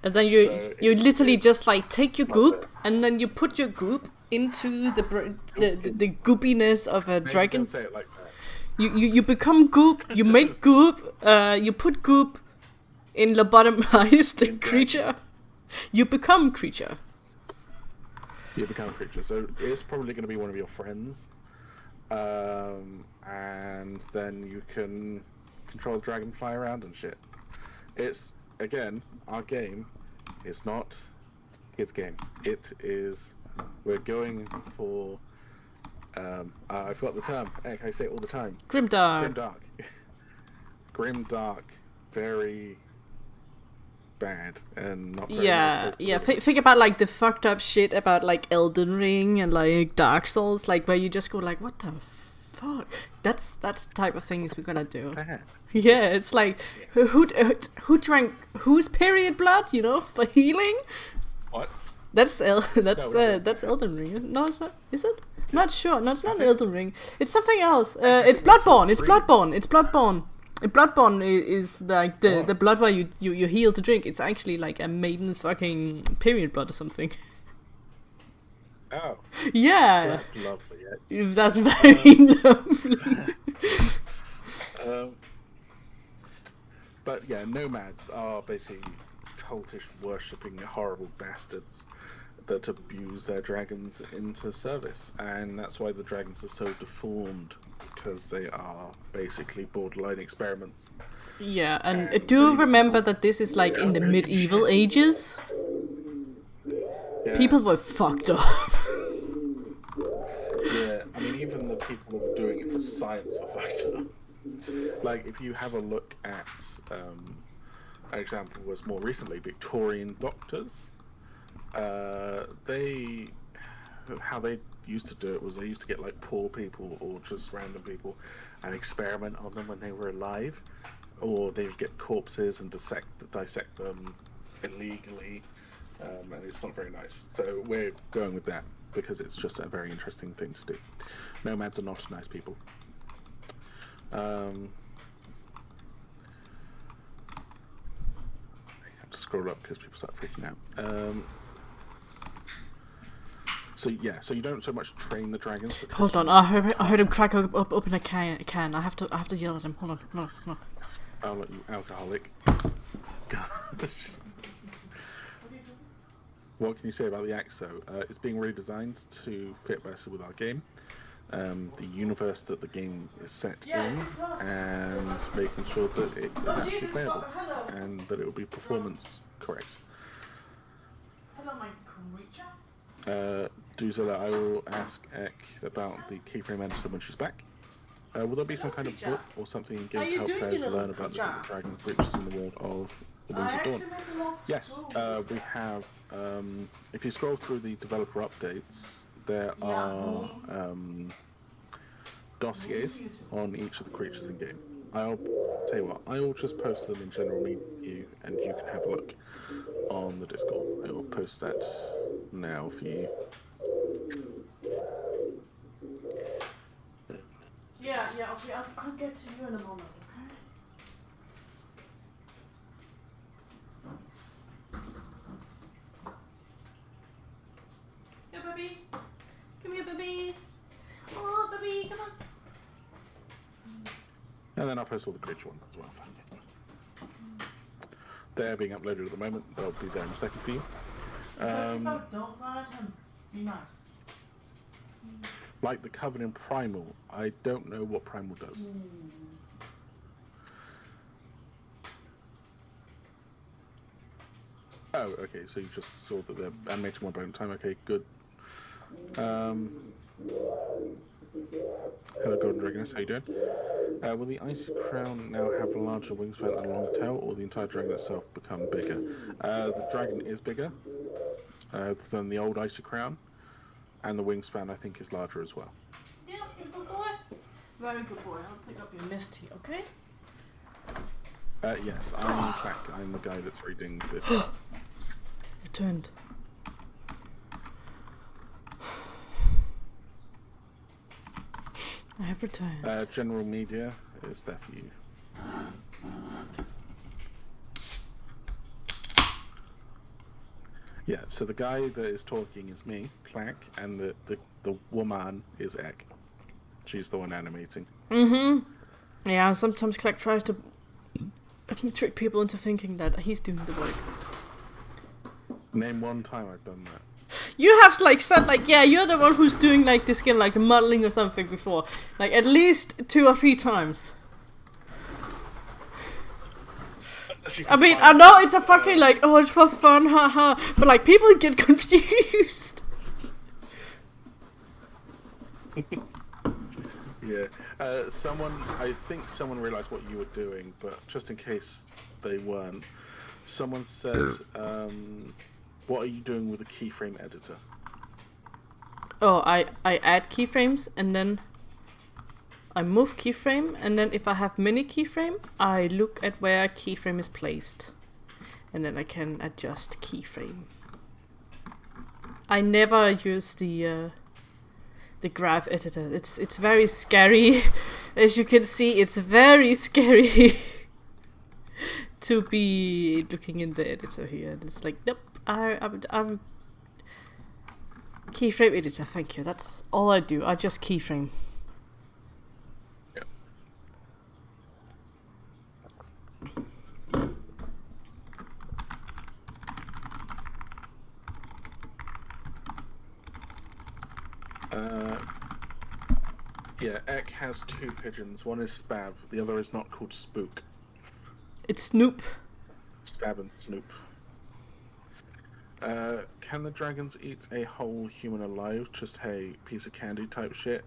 And then So you literally it's just like take your not goop bad. and then you put your goop into the goopiness of a Maybe dragon. don't say it like that. You become goop. You make goop. You put goop in lobotomized In creature. You become creature. You become a creature, so it's probably going to be one of your friends, and then you can control the dragon, fly around and shit. It's, again, our game is not kids' game. It is, we're going for, I forgot the term. Heck, I say it all the time. Grimdark. Grimdark. Grimdark. Very bad and not very nice place to live. Think about like the fucked up shit about like Elden Ring and like Dark Souls, like where you just go like, what the fuck? That's the type of things we're gonna do. Bad. Yeah, it's like who drank whose period blood, you know, for healing? What? That's No, that's Elden Ring. No, it's not. Is it? Not sure. No, it's not it? Elden Ring. It's something else. It's Bloodborne. It's Bloodborne. It's Bloodborne. Bloodborne is like Oh. the blood where you heal to drink. It's actually like a maiden's fucking period blood or something. Oh, Yeah, that's lovely. Yeah. that's very lovely. But yeah, nomads are basically cultish worshipping horrible bastards that abuse their dragons into service, and that's why the dragons are so deformed, because they are basically borderline experiments. Yeah, and And do they- remember that this is like in the medieval ages. Yeah, People were fucked up. yeah, I mean, even the people who were doing it for science were fucked up. Like, if you have a look at, an example was more recently Victorian doctors. How they used to do it was they used to get like poor people or just random people and experiment on them when they were alive, or they'd get corpses and dissect them illegally, and it's not very nice. So we're going with that because it's just a very interesting thing to do. Nomads are not nice people. I have to scroll up because people start freaking out. So yeah, so you don't so much train the dragons. Hold on, I heard him crack open a can. I have to yell at him. Hold on, no. I'll let you, alcoholic. Gosh. What can you say about the axe though? It's being redesigned to fit better with our game. The universe that the game is set in, and making sure that it is actually playable, and that it will be performance correct. Hello, my creature. Duzilla, I will ask Ek about the keyframe editor when she's back. Will there be some kind of book or something in game to help players learn about the different dragon creatures in the world of the Wings of Dawn? Yes, we have. If you scroll through the developer updates, there are dossiers on each of the creatures in game. I'll tell you what, I will just post them in general menu, and you can have a look on the Discord. I will post that now for you. Yeah, okay, I'll get to you in a moment, okay? Yeah, baby. Come here, baby. Oh, baby, come on. And then I'll post all the creature ones as well. They're being uploaded at the moment. They'll be there in a second for you. Don't run at him. Be nice. Like the Covenant Primal, I don't know what Primal does. Oh, okay, so you just saw that they're animating one point in time. Okay, good. Hello, Golden Dragoness, how you doing? Will the Icy Crown now have a larger wingspan and a long tail, or the entire dragon itself become bigger? The dragon is bigger than the old Icy Crown, and the wingspan I think is larger as well. Yeah, good boy. Very good boy. I'll take up your list here, okay? Yes, I'm Clack. I'm the guy that's reading the... Returned. I have returned. General media is there for you. Yeah, so the guy that is talking is me, Clack, and the woman is Ek. She's the one animating. Mm-hmm. Yeah, sometimes Clark tries to trick people into thinking that he's doing the work. Name one time I've done that. You have like said like, yeah, you're the one who's doing like the skin, like the modeling or something before, like at least 2 or 3 times. I mean, I know it's a fucking like, oh, it's for fun, haha, but like people get confused. Yeah, I think someone realised what you were doing, but just in case they weren't, someone said, what are you doing with the keyframe editor? Oh, I add keyframes and then I move keyframe, and then if I have many keyframe, I look at where keyframe is placed, and then I can adjust keyframe. I never use the the graph editor. It's very scary. As you can see, it's very scary to be looking in the editor here. And it's like, nope, I'm keyframe editor. Thank you. That's all I do. I just keyframe. Yeah, Ek has two pigeons. One is Spab, the other is not called Spook. It's Snoop. Spab and Snoop. Can the dragons eat a whole human alive? Just a piece of candy type shit?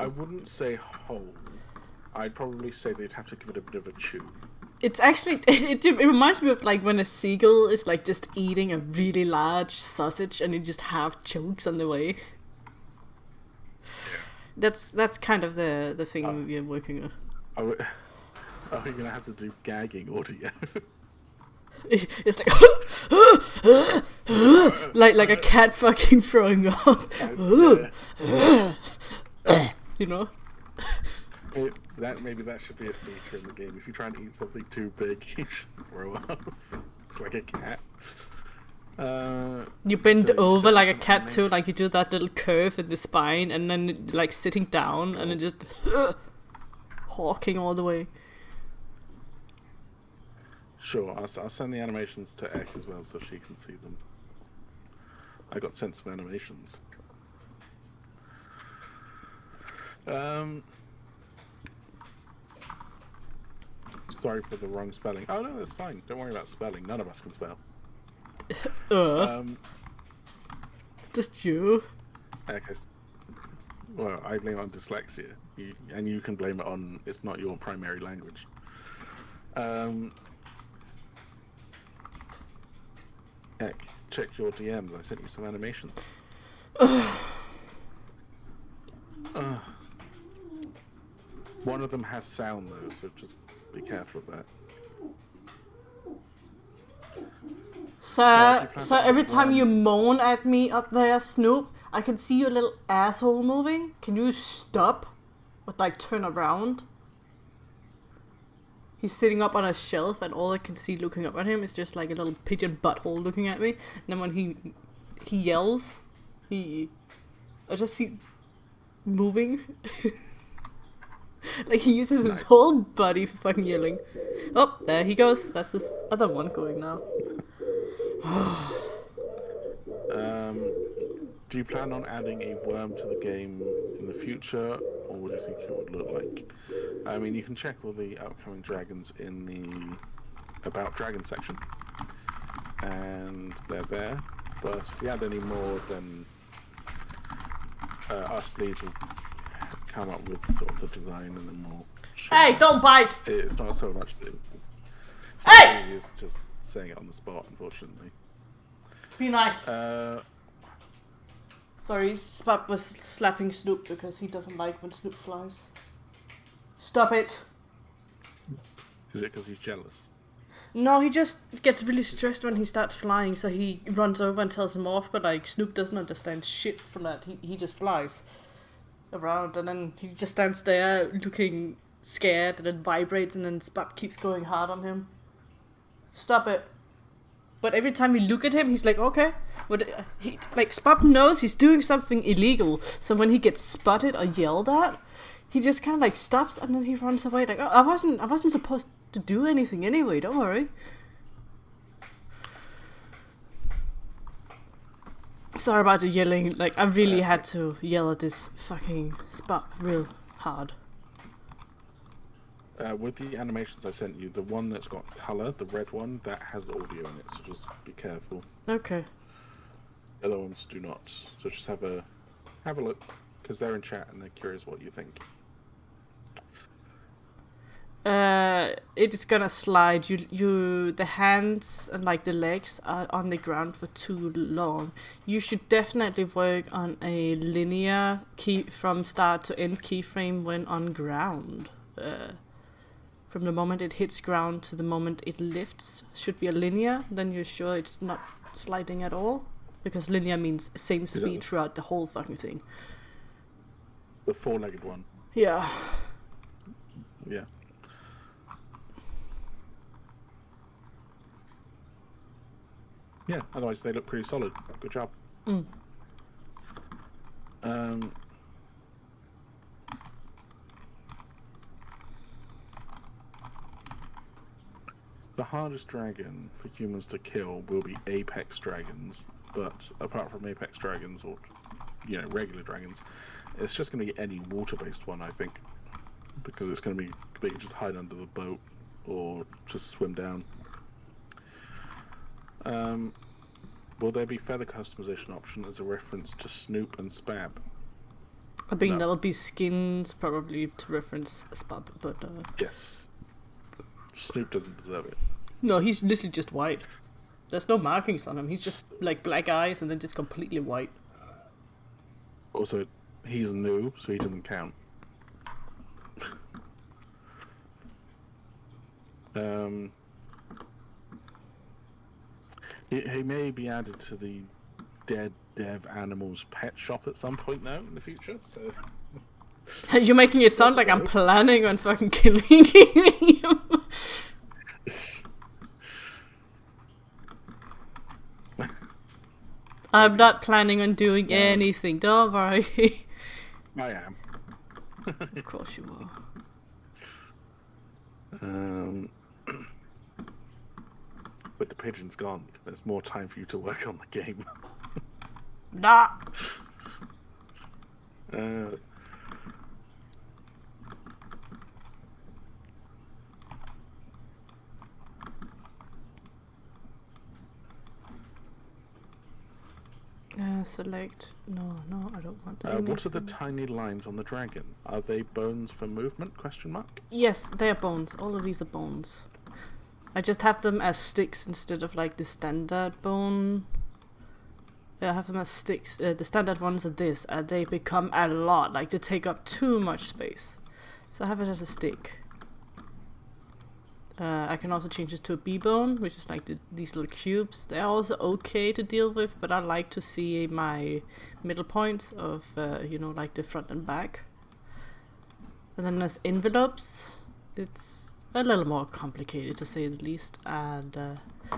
I wouldn't say whole. I'd probably say they'd have to give it a bit of a chew. It's actually, it reminds me of like when a seagull is like just eating a really large sausage and you just have chunks on the way. That's kind of the thing we're working on. Are we gonna have to do gagging audio? It's like like a cat fucking throwing up. You know? Maybe that should be a feature in the game. If you try and eat something too big, you just throw up like a cat. You bend over like a cat too, like you do that little curve in the spine, and then like sitting down, and then just hawking all the way. Sure, I'll send the animations to Ek as well so she can see them. I got sent some animations. Sorry for the wrong spelling. Oh no, that's fine. Don't worry about spelling. None of us can spell. Just you. Okay. Well, I blame it on dyslexia. You can blame it on it's not your primary language. Heck, check your DMs. I sent you some animations. One of them has sound though, so just be careful of that. So every time you moan at me up there, Snoop, I can see your little asshole moving. Can you stop? Or like turn around? He's sitting up on a shelf and all I can see looking up at him is just like a little pigeon butthole looking at me. And then when he yells, I just see moving. Like he uses his whole body for fucking yelling. Oh, there he goes. That's this other one going now. Do you plan on adding a worm to the game in the future, or what do you think it would look like? I mean, you can check all the upcoming dragons in the About Dragon section, and they're there. But if you add any more, then us leads will come up with sort of the design, and then we'll. Hey, don't bite! It's not so much. It's not as easy as just saying it on the spot, unfortunately. Be nice. Sorry, Spap was slapping Snoop because he doesn't like when Snoop flies. Stop it. Is it because he's jealous? No, he just gets really stressed when he starts flying, so he runs over and tells him off, but like Snoop doesn't understand shit from that. He just flies around and then he just stands there looking scared and then vibrates and then Spap keeps going hard on him. Stop it. But every time we look at him, he's like, okay. But Spap knows he's doing something illegal. So when he gets spotted or yelled at, he just kind of like stops and then he runs away. Like, oh, I wasn't supposed to do anything anyway. Don't worry. Sorry about the yelling. Like, I really had to yell at this fucking Spap real hard. With the animations I sent you, the one that's got colour, the red one, that has audio in it, so just be careful. Okay. The other ones do not, so just have a look, because they're in chat and they're curious what you think. It is gonna slide. The hands and like the legs are on the ground for too long. You should definitely work on a linear key from start to end keyframe when on ground. From the moment it hits ground to the moment it lifts should be a linear, then you're sure it's not sliding at all. because linear means same that- speed throughout the whole fucking thing. The 4-legged one. Yeah. Yeah. Yeah, otherwise they look pretty solid. Good job. Mm. The hardest dragon for humans to kill will be apex dragons, but apart from apex dragons or, you know, regular dragons, it's just going to be any water-based one, I think, because it's going to be they can just hide under the boat or just swim down. Will there be feather customization option as a reference to Snoop and Spab? I think No. that'll be skins, probably to reference Spub, but Yes. Snoop doesn't deserve it. no, he's literally just white. There's no markings on him. He's just like black eyes and then just completely white. Also, he's new, so he doesn't count. He may be added to the dead dev animals pet shop at some point now in the future. So You're making it sound like I'm planning on fucking killing him. I'm not planning on doing anything, don't worry. I am. Of course you are. With the pigeons gone, there's more time for you to work on the game. Nah. Select. No, I don't want to. What are the tiny lines on the dragon? Are they bones for movement? Question mark. Yes, they are bones. All of these are bones. I just have them as sticks instead of like the standard bone. I have them as sticks. The standard ones are this, and they become a lot. Like they take up too much space. So I have it as a stick. I can also change it to a B-bone, which is like these little cubes. They're also okay to deal with, but I like to see my middle points of, you know, like the front and back. And then there's envelopes. It's a little more complicated to say the least. And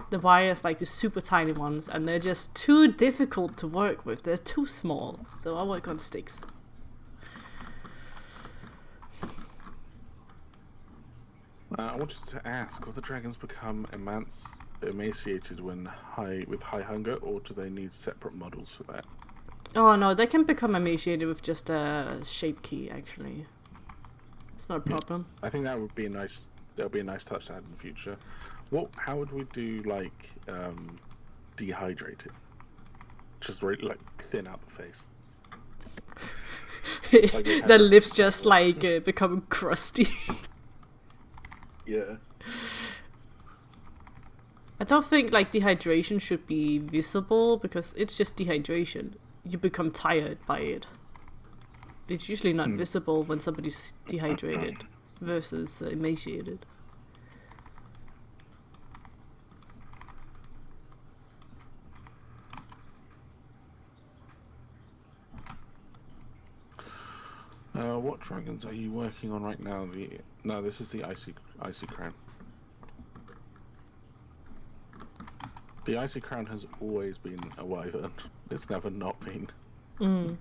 the wires, like the super tiny ones, and they're just too difficult to work with. They're too small, so I work on sticks. I wanted to ask, will the dragons become emaciated when with high hunger, or do they need separate models for that? Oh no, they can become emaciated with just a shape key, actually. It's not a problem. I think that would be a nice. That would be a nice touch to add in the future. How would we do like dehydrated? Just really like thin out the face. Like Their lips just like become crusty. Yeah. I don't think like dehydration should be visible because it's just dehydration. You become tired by it. It's usually not visible when somebody's dehydrated versus emaciated. What dragons are you working on right now? No, this is the icy crown. The icy crown has always been a wyvern. It's never not been. Mm.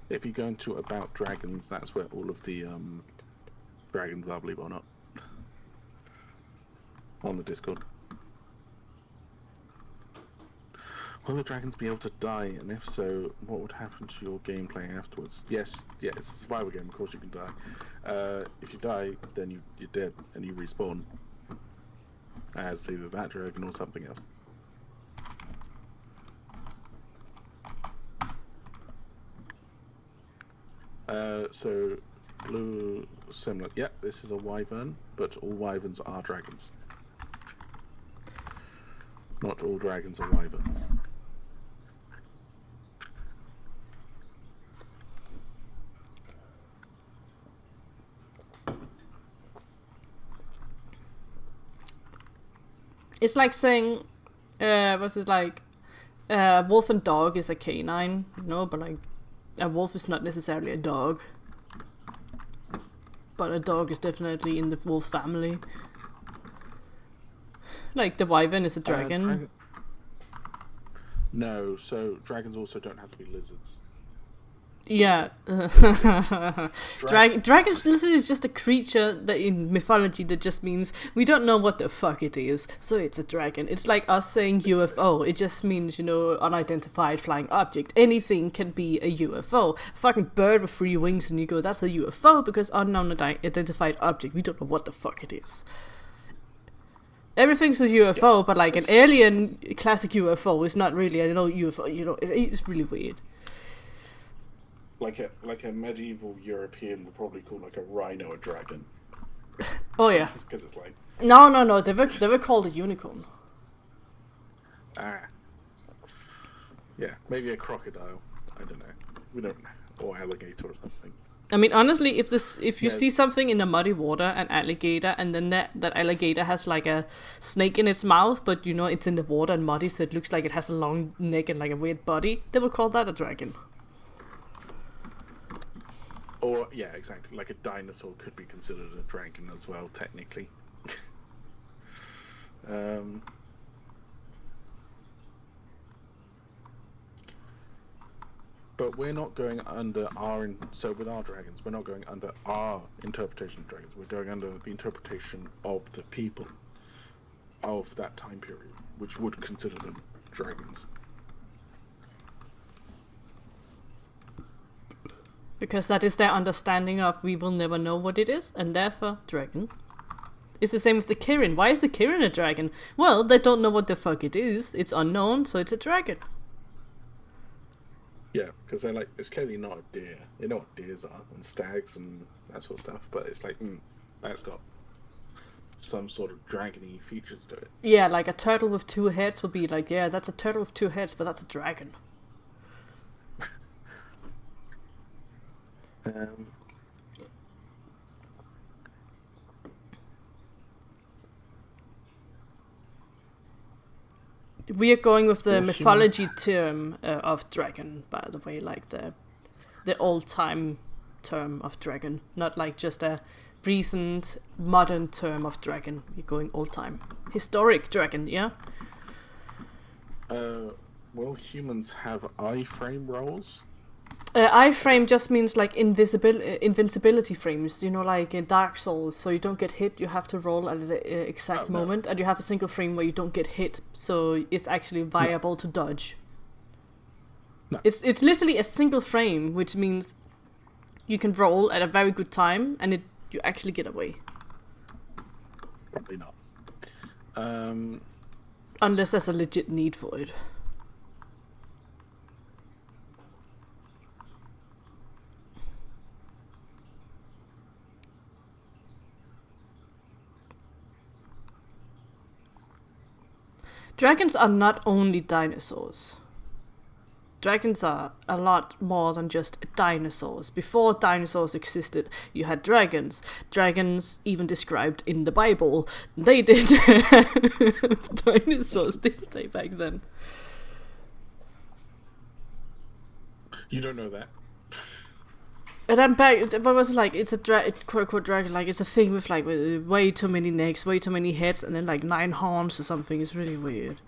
If you go into About Dragons, that's where all of the dragons are, believe it or not. On the Discord. Will the dragons be able to die, and if so, what would happen to your gameplay afterwards? Yes, it's a survival game, of course you can die. If you die, then you're dead, and you respawn. As either that dragon or something else. So, blue, similar. Yep, this is a wyvern, but all wyverns are dragons. Not all dragons are wyverns. It's like saying, what's it like? Wolf and dog is a canine, but like a wolf is not necessarily a dog. But a dog is definitely in the wolf family. Like the wyvern is a dragon. No, so dragons also don't have to be lizards. Yeah. Dragon's literally just a creature that in mythology that just means we don't know what the fuck it is, so it's a dragon. It's like us saying UFO. It just means, unidentified flying object. Anything can be a UFO. A fucking bird with 3 wings and you go, that's a UFO because unknown identified object. We don't know what the fuck it is. Everything's a UFO, but like an alien classic UFO is not really a UFO. It's really weird. Like a medieval European would probably call like a rhino a dragon. Oh yeah. Because it's like no. They were called a unicorn. Yeah, maybe a crocodile. I don't know. We don't know, or alligator or something. I mean, honestly, if you see something in the muddy water, an alligator, and then that alligator has like a snake in its mouth, but it's in the water and muddy, so it looks like it has a long neck and like a weird body, they would call that a dragon. Or, yeah, exactly. Like a dinosaur could be considered a dragon as well, technically. But we're not going under so with our dragons, we're not going under our interpretation of dragons. We're going under the interpretation of the people of that time period, which would consider them dragons. Because that is their understanding of we will never know what it is, and therefore dragon. It's the same with the Kirin. Why is the Kirin a dragon? Well, they don't know what the fuck it is. It's unknown, so it's a dragon. Yeah, because they're like, it's clearly not a deer. They know what deers are, and stags and that sort of stuff, but it's like, that's got some sort of dragony features to it. Yeah, like a turtle with 2 heads would be like, yeah, that's a turtle with 2 heads, but that's a dragon. We are going with the mythology term of dragon, by the way, like the old-time term of dragon, not like just a recent modern term of dragon. We're going old-time. Historic dragon, yeah? Well, humans have iframe rolls. Iframe just means like invincibility frames, like in Dark Souls, so you don't get hit, you have to roll at the exact moment, and you have a single frame where you don't get hit, so it's actually viable to dodge. No. It's literally a single frame, which means you can roll at a very good time, and you actually get away. Probably not. Unless there's a legit need for it. Dragons are not only dinosaurs. Dragons are a lot more than just dinosaurs. Before dinosaurs existed, you had dragons. Dragons, even described in the Bible, they did dinosaurs, didn't they, back then? You don't know that. And then what was it like? It's a quote-unquote dragon, like it's a thing with like with way too many necks, way too many heads, and then like 9 horns or something. It's really weird.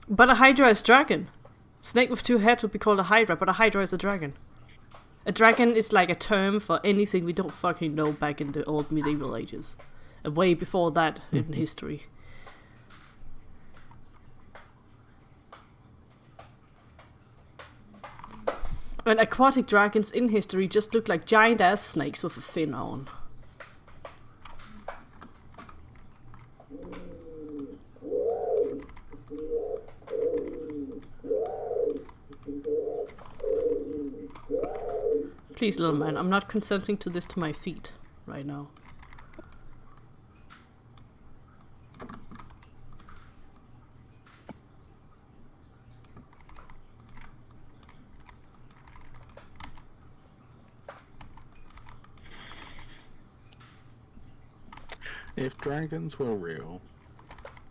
But a hydra is dragon. Snake with 2 heads would be called a hydra, but a hydra is a dragon. A dragon is like a term for anything we don't fucking know back in the old medieval ages. And way before that in history. And aquatic dragons in history just look like giant ass snakes with a fin on. Please, little man, I'm not consenting to this to my feet right now. If dragons were real,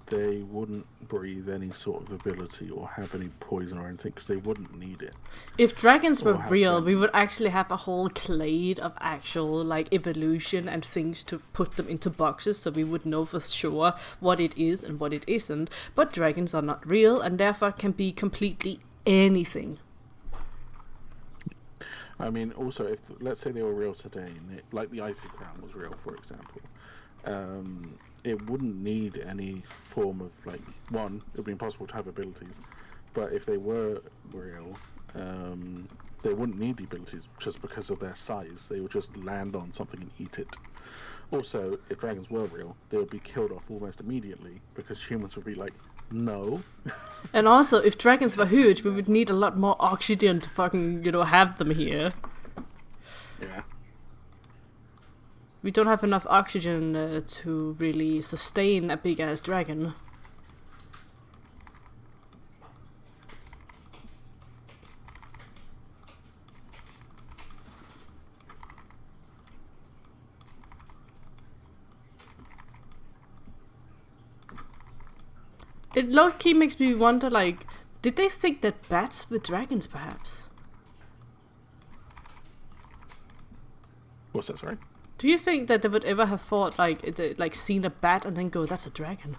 they wouldn't breathe any sort of ability or have any poison or anything, because they wouldn't need it. If dragons were Or have real, them. we would actually have a whole clade of actual like evolution and things to put them into boxes, so we would know for sure what it is and what it isn't. But dragons are not real and therefore can be completely anything. I mean, also, if let's say they were real today, and like the Icy Crown was real, for example, it wouldn't need any form of, like, one, it would be impossible to have abilities, but if they were real, they wouldn't need the abilities just because of their size. They would just land on something and eat it. Also, if dragons were real, they would be killed off almost immediately, because humans would be like, no. And also, if dragons were huge, we would need a lot more oxygen to fucking, have them here. Yeah. We don't have enough oxygen to really sustain a big-ass dragon. It low-key makes me wonder, like, did they think that bats were dragons, perhaps? What's that, sorry? Do you think that they would ever have thought, like seen a bat and then go, that's a dragon?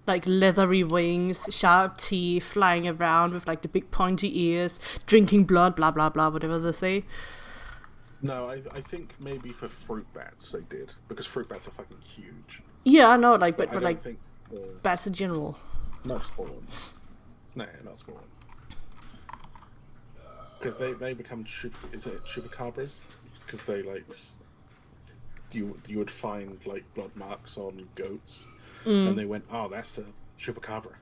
Like, leathery wings, sharp teeth, flying around with, like, the big pointy ears, drinking blood, blah, blah, blah, whatever they say. No, I think maybe for fruit bats they did, because fruit bats are fucking huge. Yeah, I know, like, but I don't like, think... bats in general. Not small ones. No, not small ones. Because they become is it chupacabras? Because they like you would find like blood marks on goats, and they went, oh, that's a chupacabra.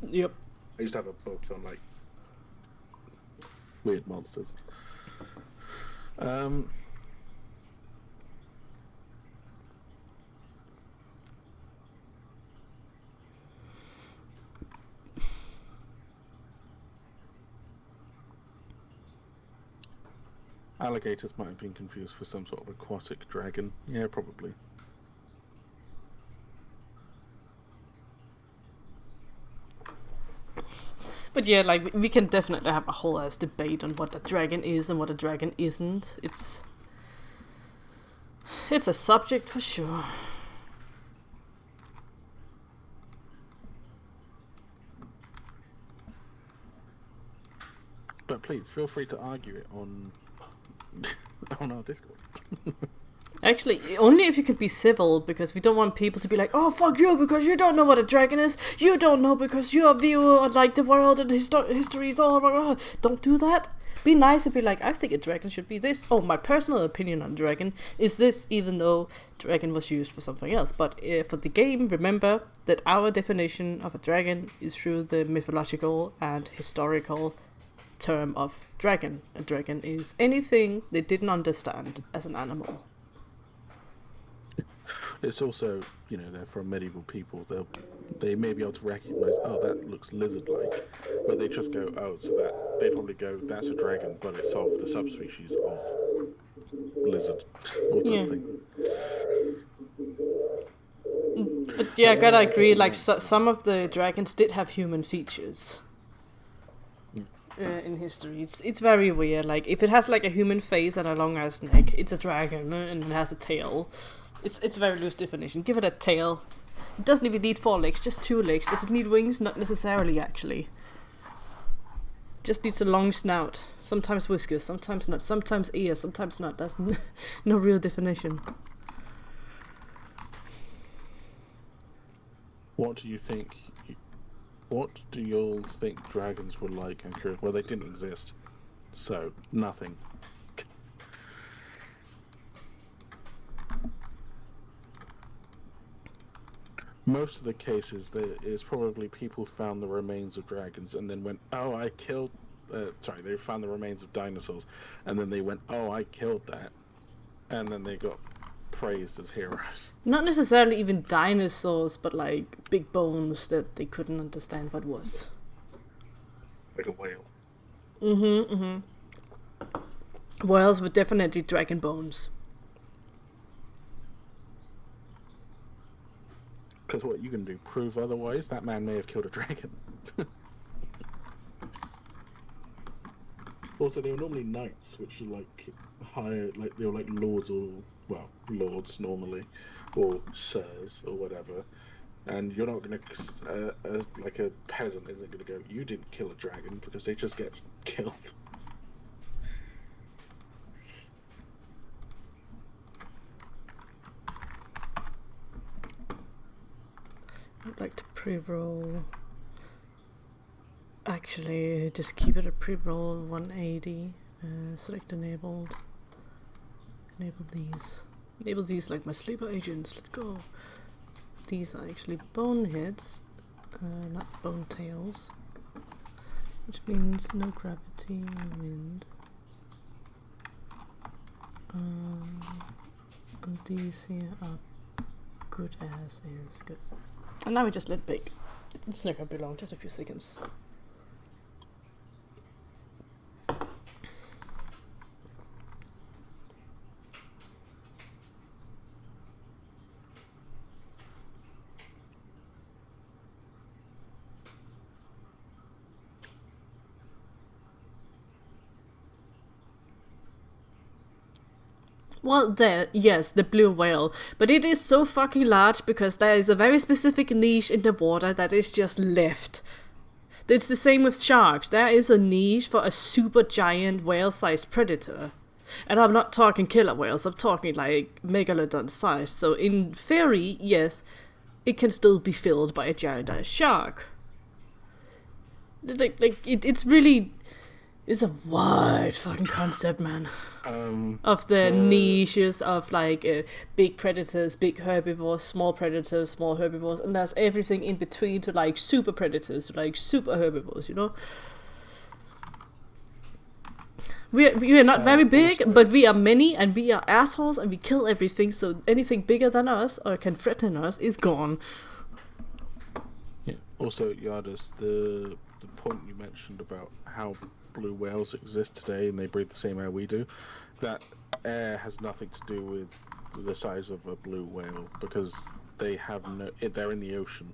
Yep. I used to have a book on like weird monsters. Alligators might have been confused for some sort of aquatic dragon. Yeah, probably. But yeah, like, we can definitely have a whole ass debate on what a dragon is and what a dragon isn't. It's a subject for sure. But please feel free to argue it on our Discord. Actually, only if you can be civil, because we don't want people to be like, oh, fuck you, because you don't know what a dragon is. You don't know because your view on, like, the world and history is all... Don't do that. Be nice and be like, I think a dragon should be this. Oh, my personal opinion on dragon is this, even though dragon was used for something else. But for the game, remember that our definition of a dragon is through the mythological and historical term of dragon. A dragon is anything they didn't understand as an animal. It's also, they're from medieval people. They may be able to recognize, oh, that looks lizard-like, but they just go, oh, so that they'd probably go, that's a dragon, but it's of the subspecies of lizard or something. But yeah, I gotta agree. Like, some of the dragons did have human features. In history, it's very weird. Like, if it has like a human face and a long ass neck, it's a dragon, and it has a tail. It's a very loose definition. Give it a tail. It doesn't even need 4 legs, just 2 legs. Does it need wings? Not necessarily, actually. Just needs a long snout. Sometimes whiskers, sometimes not. Sometimes ears, sometimes not. That's no real definition. What do you think? What do you all think dragons were like? I'm curious. Well, they didn't exist, so nothing. Most of the cases, there is probably people found the remains of dragons and then went, "Oh, I killed They found the remains of dinosaurs, and then they went, "Oh, I killed that," and then they got praised as heroes. Not necessarily even dinosaurs, but like big bones that they couldn't understand what was. Like a whale. Whales were definitely dragon bones. Because what you can do, prove otherwise? That man may have killed a dragon. Also, they were normally knights, which are like higher, like they were like lords or lords normally, or sirs or whatever. And you're not gonna like a peasant isn't gonna go, "You didn't kill a dragon," because they just get killed. I'd like to pre-roll. Actually, just keep it a pre-roll 180. Select enabled. Enable these. Enable these like my sleeper agents. Let's go. These are actually bone heads, not bone tails. Which means no gravity, no wind. And these here are good as is. Good. And now we just let bake. It's not gonna be long, just a few seconds. Well, yes, the blue whale. But it is so fucking large because there is a very specific niche in the water that is just left. It's the same with sharks. There is a niche for a super giant whale-sized predator. And I'm not talking killer whales, I'm talking like megalodon size. So in theory, yes, it can still be filled by a giant shark. It's a wide fucking concept, man. Of the niches of like big predators, big herbivores, small herbivores, and there's everything in between to like super predators, to like super herbivores, you know? We are not very big, but we are many, and we are assholes, and we kill everything, so anything bigger than us or can threaten us is gone. Yeah. Also, Yardis, the point you mentioned about how blue whales exist today and they breathe the same air we do, that air has nothing to do with the size of a blue whale, because they're in the ocean.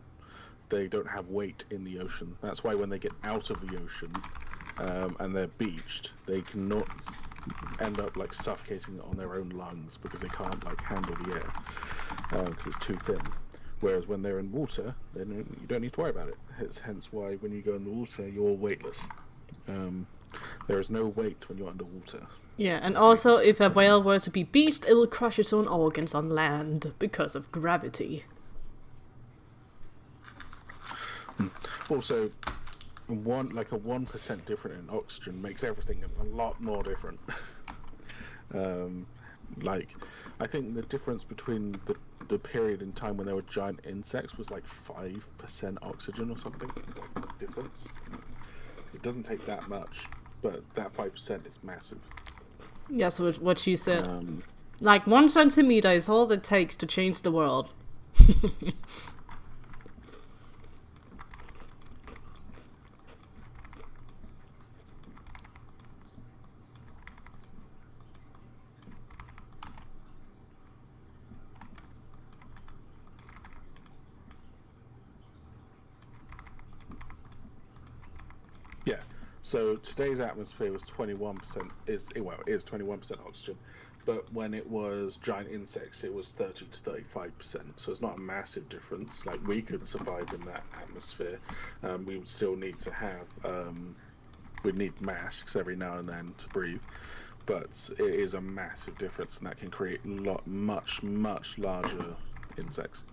They don't have weight in the ocean. That's why when they get out of the ocean and they're beached, they cannot end up like suffocating on their own lungs because they can't like handle the air because it's too thin. Whereas when they're in water, then you don't need to worry about it. It's hence why when you go in the water, you're weightless. There is no weight when you're underwater. Yeah, and also if a whale were to be beached, it will crush its own organs on land because of gravity. Also, a 1% difference in oxygen makes everything a lot more different. I think the difference between the period in time when there were giant insects was like 5% oxygen or something. Difference. It doesn't take that much, but that 5% is massive. That's what she said. Like 1 centimeter is all it takes to change the world. Yeah. So today's atmosphere was 21%. It is 21% oxygen, but when it was giant insects, it was 30 to 35%. So it's not a massive difference. Like we could survive in that atmosphere. We would still need to have. We'd need masks every now and then to breathe, but it is a massive difference, and that can create much larger insects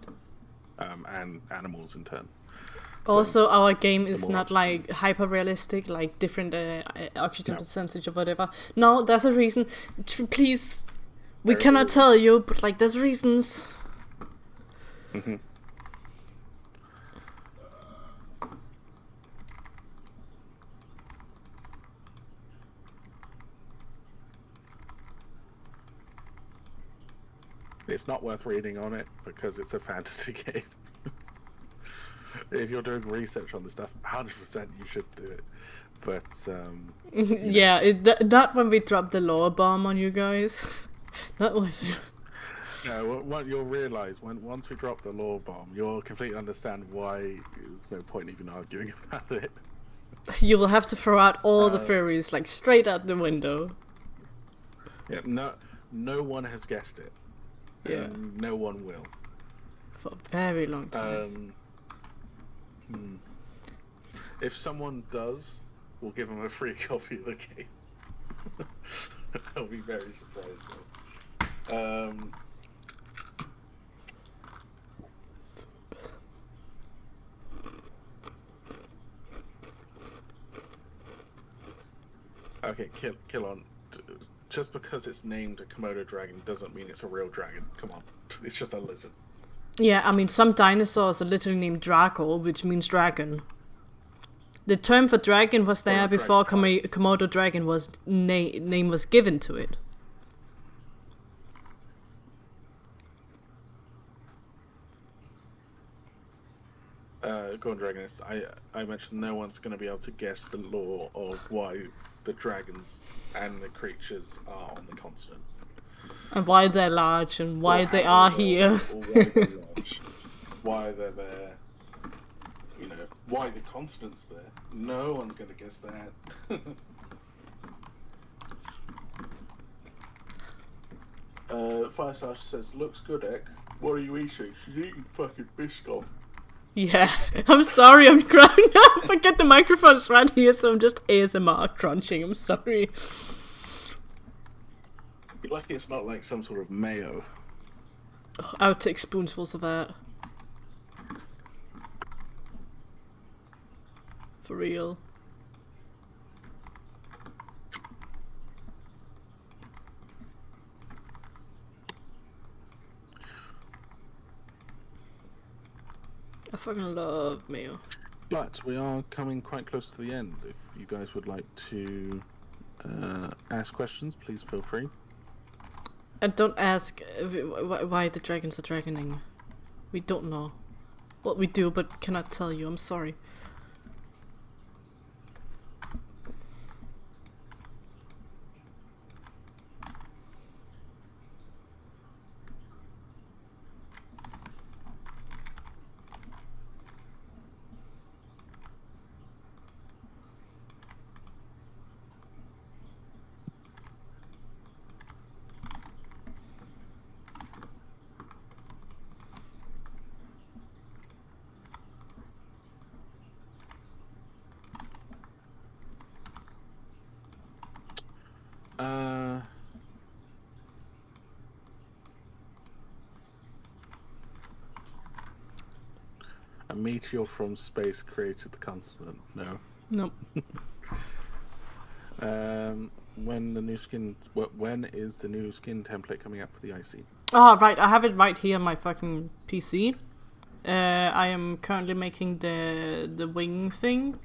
and animals in turn. Also, our game is not like hyper realistic, like different oxygen percentage or whatever. No, there's a reason. Please, we cannot tell you, but like there's reasons. Mm-hmm. It's not worth reading on it because it's a fantasy game. If you're doing research on this stuff, 100% you should do it. But yeah, not when we drop the lore bomb on you guys. That was. no, what you'll realise once we drop the lore bomb, you'll completely understand why there's no point even arguing about it. You will have to throw out all the theories like straight out the window. Yeah, no one has guessed it. Yeah, no one will. For a very long time. If someone does, we'll give them a free copy of the game. I'll be very surprised though. Okay, kill on. Just because it's named a Komodo dragon doesn't mean it's a real dragon. Come on, it's just a lizard. Yeah, I mean, some dinosaurs are literally named Draco, which means dragon. The term for dragon was there before Komodo dragon was name was given to it. Go on, Dragonist. I mentioned no one's going to be able to guess the lore of why the dragons and the creatures are on the continent. And why they're large and why they are here. Or why they're large, why they're there. You know, why the continent's there. No one's going to guess that. Firestar says, looks good, Ek. What are you eating? She's eating fucking Biscoff. Yeah, I'm sorry, I'm crying now. Forget the microphone's right here, so I'm just ASMR crunching. I'm sorry. You're lucky it's not like some sort of mayo. Oh, I would take spoonfuls of that. For real. I fucking love mayo. But we are coming quite close to the end. If you guys would like to ask questions, please feel free. And don't ask why the dragons are dragoning. We don't know. Well, we do, but cannot tell you. I'm sorry. A meteor from space created the continent. No. Nope. When the new skin? When is the new skin template coming out for the IC? Oh, right. I have it right here on my fucking PC. I am currently making the wing thing.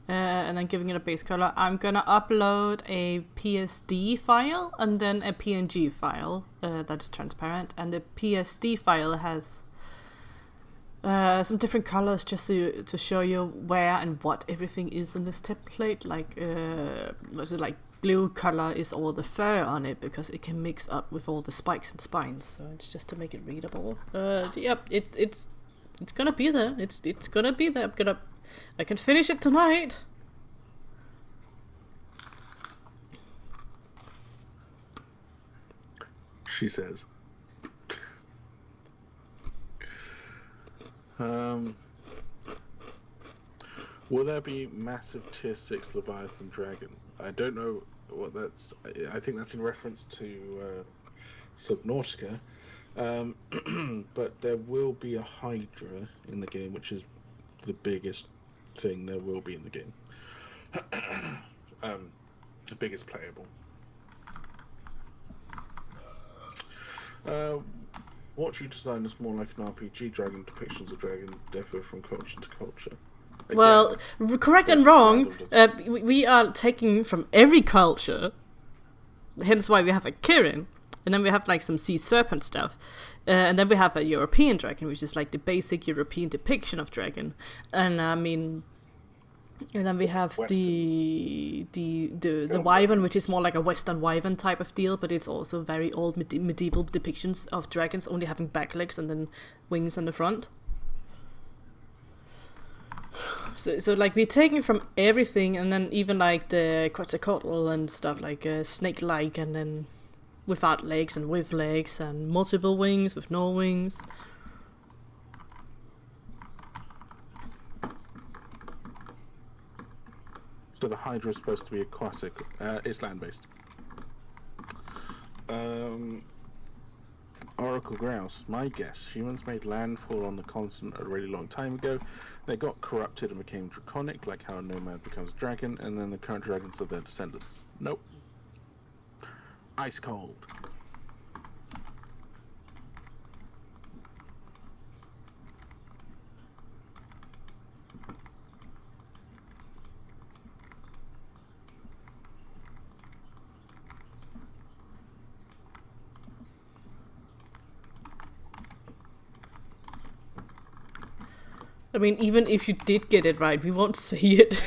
And then giving it a base color. I'm gonna upload a PSD file and then a PNG file that is transparent. And the PSD file has some different colors just to show you where and what everything is in this template. Like, was it like blue color is all the fur on it because it can mix up with all the spikes and spines. So it's just to make it readable. Yep, it's gonna be there. It's gonna be there. I can finish it tonight. She says. Will there be massive tier 6 Leviathan Dragon? I don't know what that's. I think that's in reference to Subnautica. But there will be a Hydra in the game, which is the biggest thing there will be in the game. The biggest playable. What you design is more like an RPG. Dragon depictions of dragon differ from culture to culture. Again, well, correct and wrong. We are taking from every culture. Hence why we have a Kirin. And then we have like some sea serpent stuff. And then we have a European dragon, which is like the basic European depiction of dragon. And I mean, and then we have the Wyvern, which is more like a Western Wyvern type of deal, but it's also very old medieval depictions of dragons only having back legs and then wings on the front. So like we're taking from everything, and then even like the Quetzalcoatl and stuff like snake-like, and then without legs and with legs, and multiple wings with no wings. So the Hydra is supposed to be aquatic. It's land-based. Oracle Grouse. My guess. Humans made landfall on the continent a really long time ago. They got corrupted and became draconic, like how a nomad becomes a dragon, and then the current dragons are their descendants. Nope. Ice cold. I mean, even if you did get it right, we won't say it.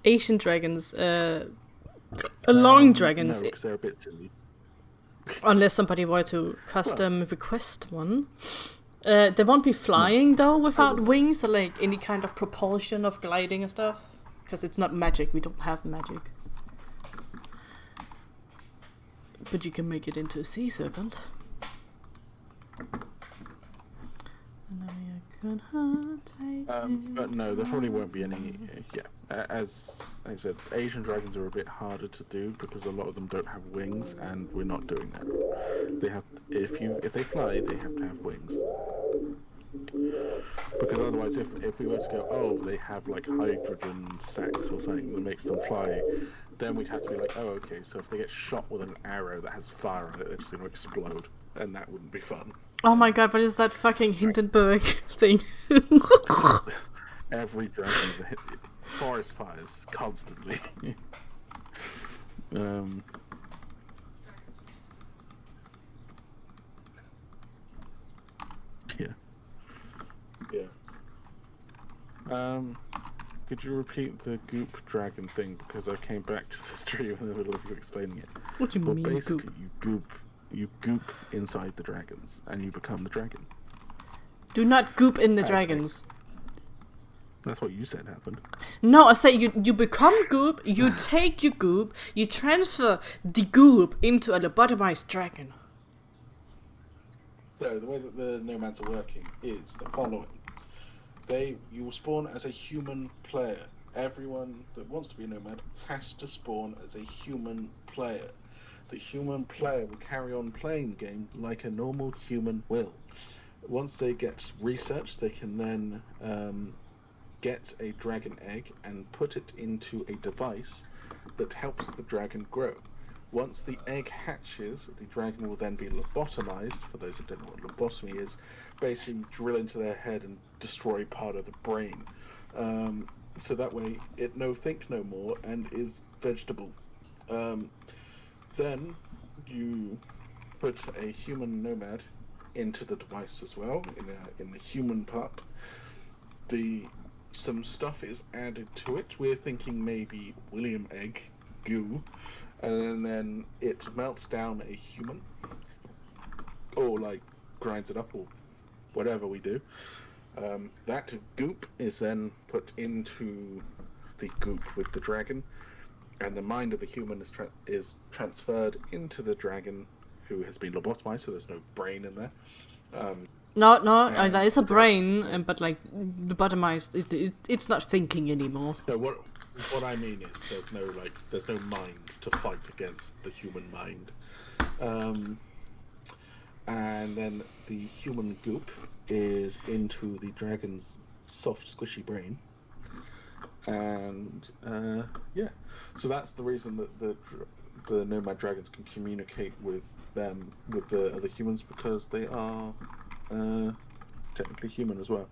Asian dragons, long dragons. No, because they're a bit silly. Unless somebody were to custom request one. They won't be flying though without wings or like any kind of propulsion of gliding and stuff. Because it's not magic, we don't have magic. But you can make it into a sea serpent. But no, there probably won't be any. As I said, Asian dragons are a bit harder to do because a lot of them don't have wings, and we're not doing that. They have, if they fly, they have to have wings. Because otherwise, if we were to go, oh, they have like hydrogen sacs or something that makes them fly, then we'd have to be like, oh, okay, so if they get shot with an arrow that has fire on it, they're just going to explode, and that wouldn't be fun. Oh my god, what is that fucking Hindenburg thing? Every dragon's a forest fires constantly. Yeah. Could you repeat the goop dragon thing, because I came back to the stream in the middle of you explaining it. What do you mean, basically, goop? You goop inside the dragons, and you become the dragon. Do not goop in the dragons. That's what you said happened. No, I say you become goop, you take your goop, you transfer the goop into a lobotomized dragon. So the way that the nomads are working is the following. You will spawn as a human player. Everyone that wants to be a nomad has to spawn as a human player. The human player will carry on playing the game like a normal human will. Once they get research, they can then get a dragon egg and put it into a device that helps the dragon grow. Once the egg hatches, the dragon will then be lobotomized. For those that don't know what lobotomy is, basically drill into their head and destroy part of the brain. So that way it think no more and is vegetable. Then you put a human nomad into the device as well, in the human pup. Some stuff is added to it. We're thinking maybe William egg goo, and then it melts down a human, or like grinds it up, or whatever we do. That goop is then put into the goop with the dragon, and the mind of the human is transferred into the dragon, who has been lobotomized, so there's no brain in there. No, there is a brain, but like lobotomized, it's not thinking anymore. No, what I mean is there's no mind to fight against the human mind. And then the human goop is into the dragon's soft, squishy brain. And so that's the reason that the nomad dragons can communicate with the other humans, because they are technically human as well.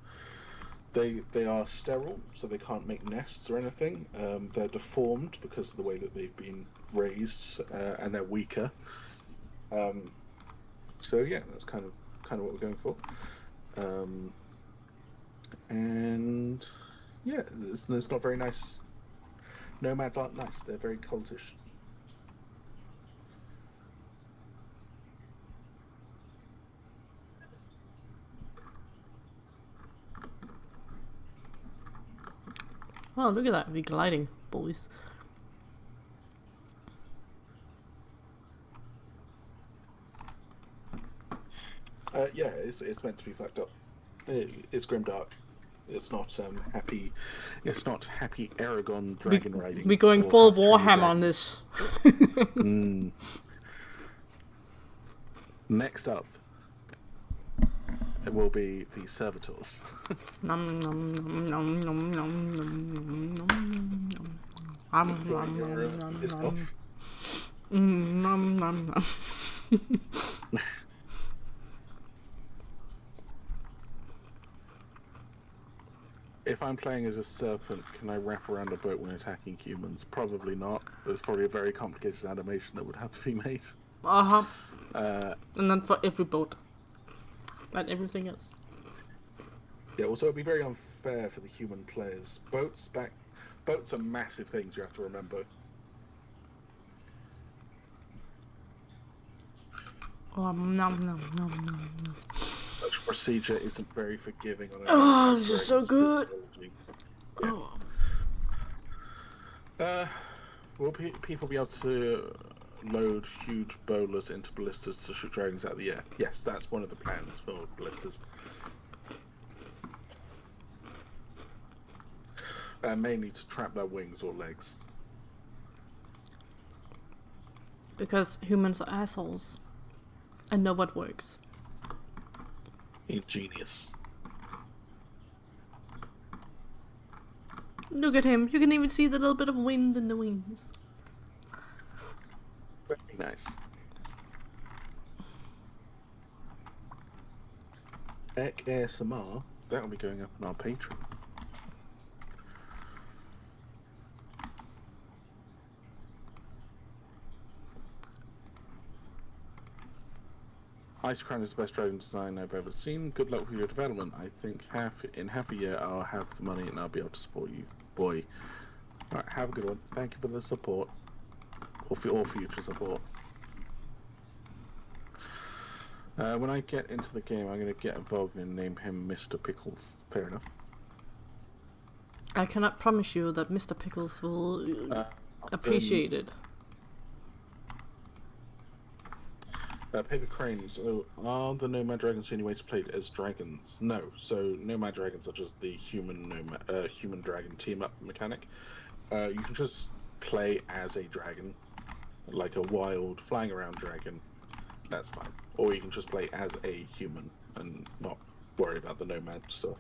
They are sterile, so they can't make nests or anything. They're deformed because of the way that they've been raised, and they're weaker. So yeah, that's kind of what we're going for. And yeah, it's not very nice. Nomads aren't nice. They're very cultish. Oh, look at that. We're gliding, boys. Yeah, it's meant to be fucked up. It's grimdark. It's not happy. It's not happy Aragon dragon riding. We're going or full half-tree Warhammer on dragon. this. Next up, it will be the servitors. Nom nom nom nom nom nom nom nom nom. Enjoying your disc golf? Nom nom nom. If I'm playing as a serpent, can I wrap around a boat when attacking humans? Probably not. There's probably a very complicated animation that would have to be made. And then for every boat. And everything else. Yeah, also it'd be very unfair for the human players. Boats are massive things, you have to remember. Nom nom nom nom. Such procedure isn't very forgiving on Oh, this is so good. Yeah. Oh. Will people be able to load huge bowlers into ballistas to shoot dragons out of the air? Yes, that's one of the plans for ballistas. Mainly to trap their wings or legs. Because humans are assholes. And know what works. Ingenious. Look at him. You can even see the little bit of wind in the wings. Very nice. Ek ASMR, that will be going up on our Patreon. Ice Crown is the best dragon design I've ever seen. Good luck with your development. I think in half a year I'll have the money and I'll be able to support you. Boy. Alright, have a good one. Thank you for the support. Or for all future support. When I get into the game, I'm going to get involved and name him Mr. Pickles. Fair enough. I cannot promise you that Mr. Pickles will appreciate it. Paper cranes. Are the nomad dragons the only way to play as dragons? No. So nomad dragons are just the human dragon team up mechanic. You can just play as a dragon, like a wild flying around dragon. That's fine. Or you can just play as a human and not worry about the nomad stuff.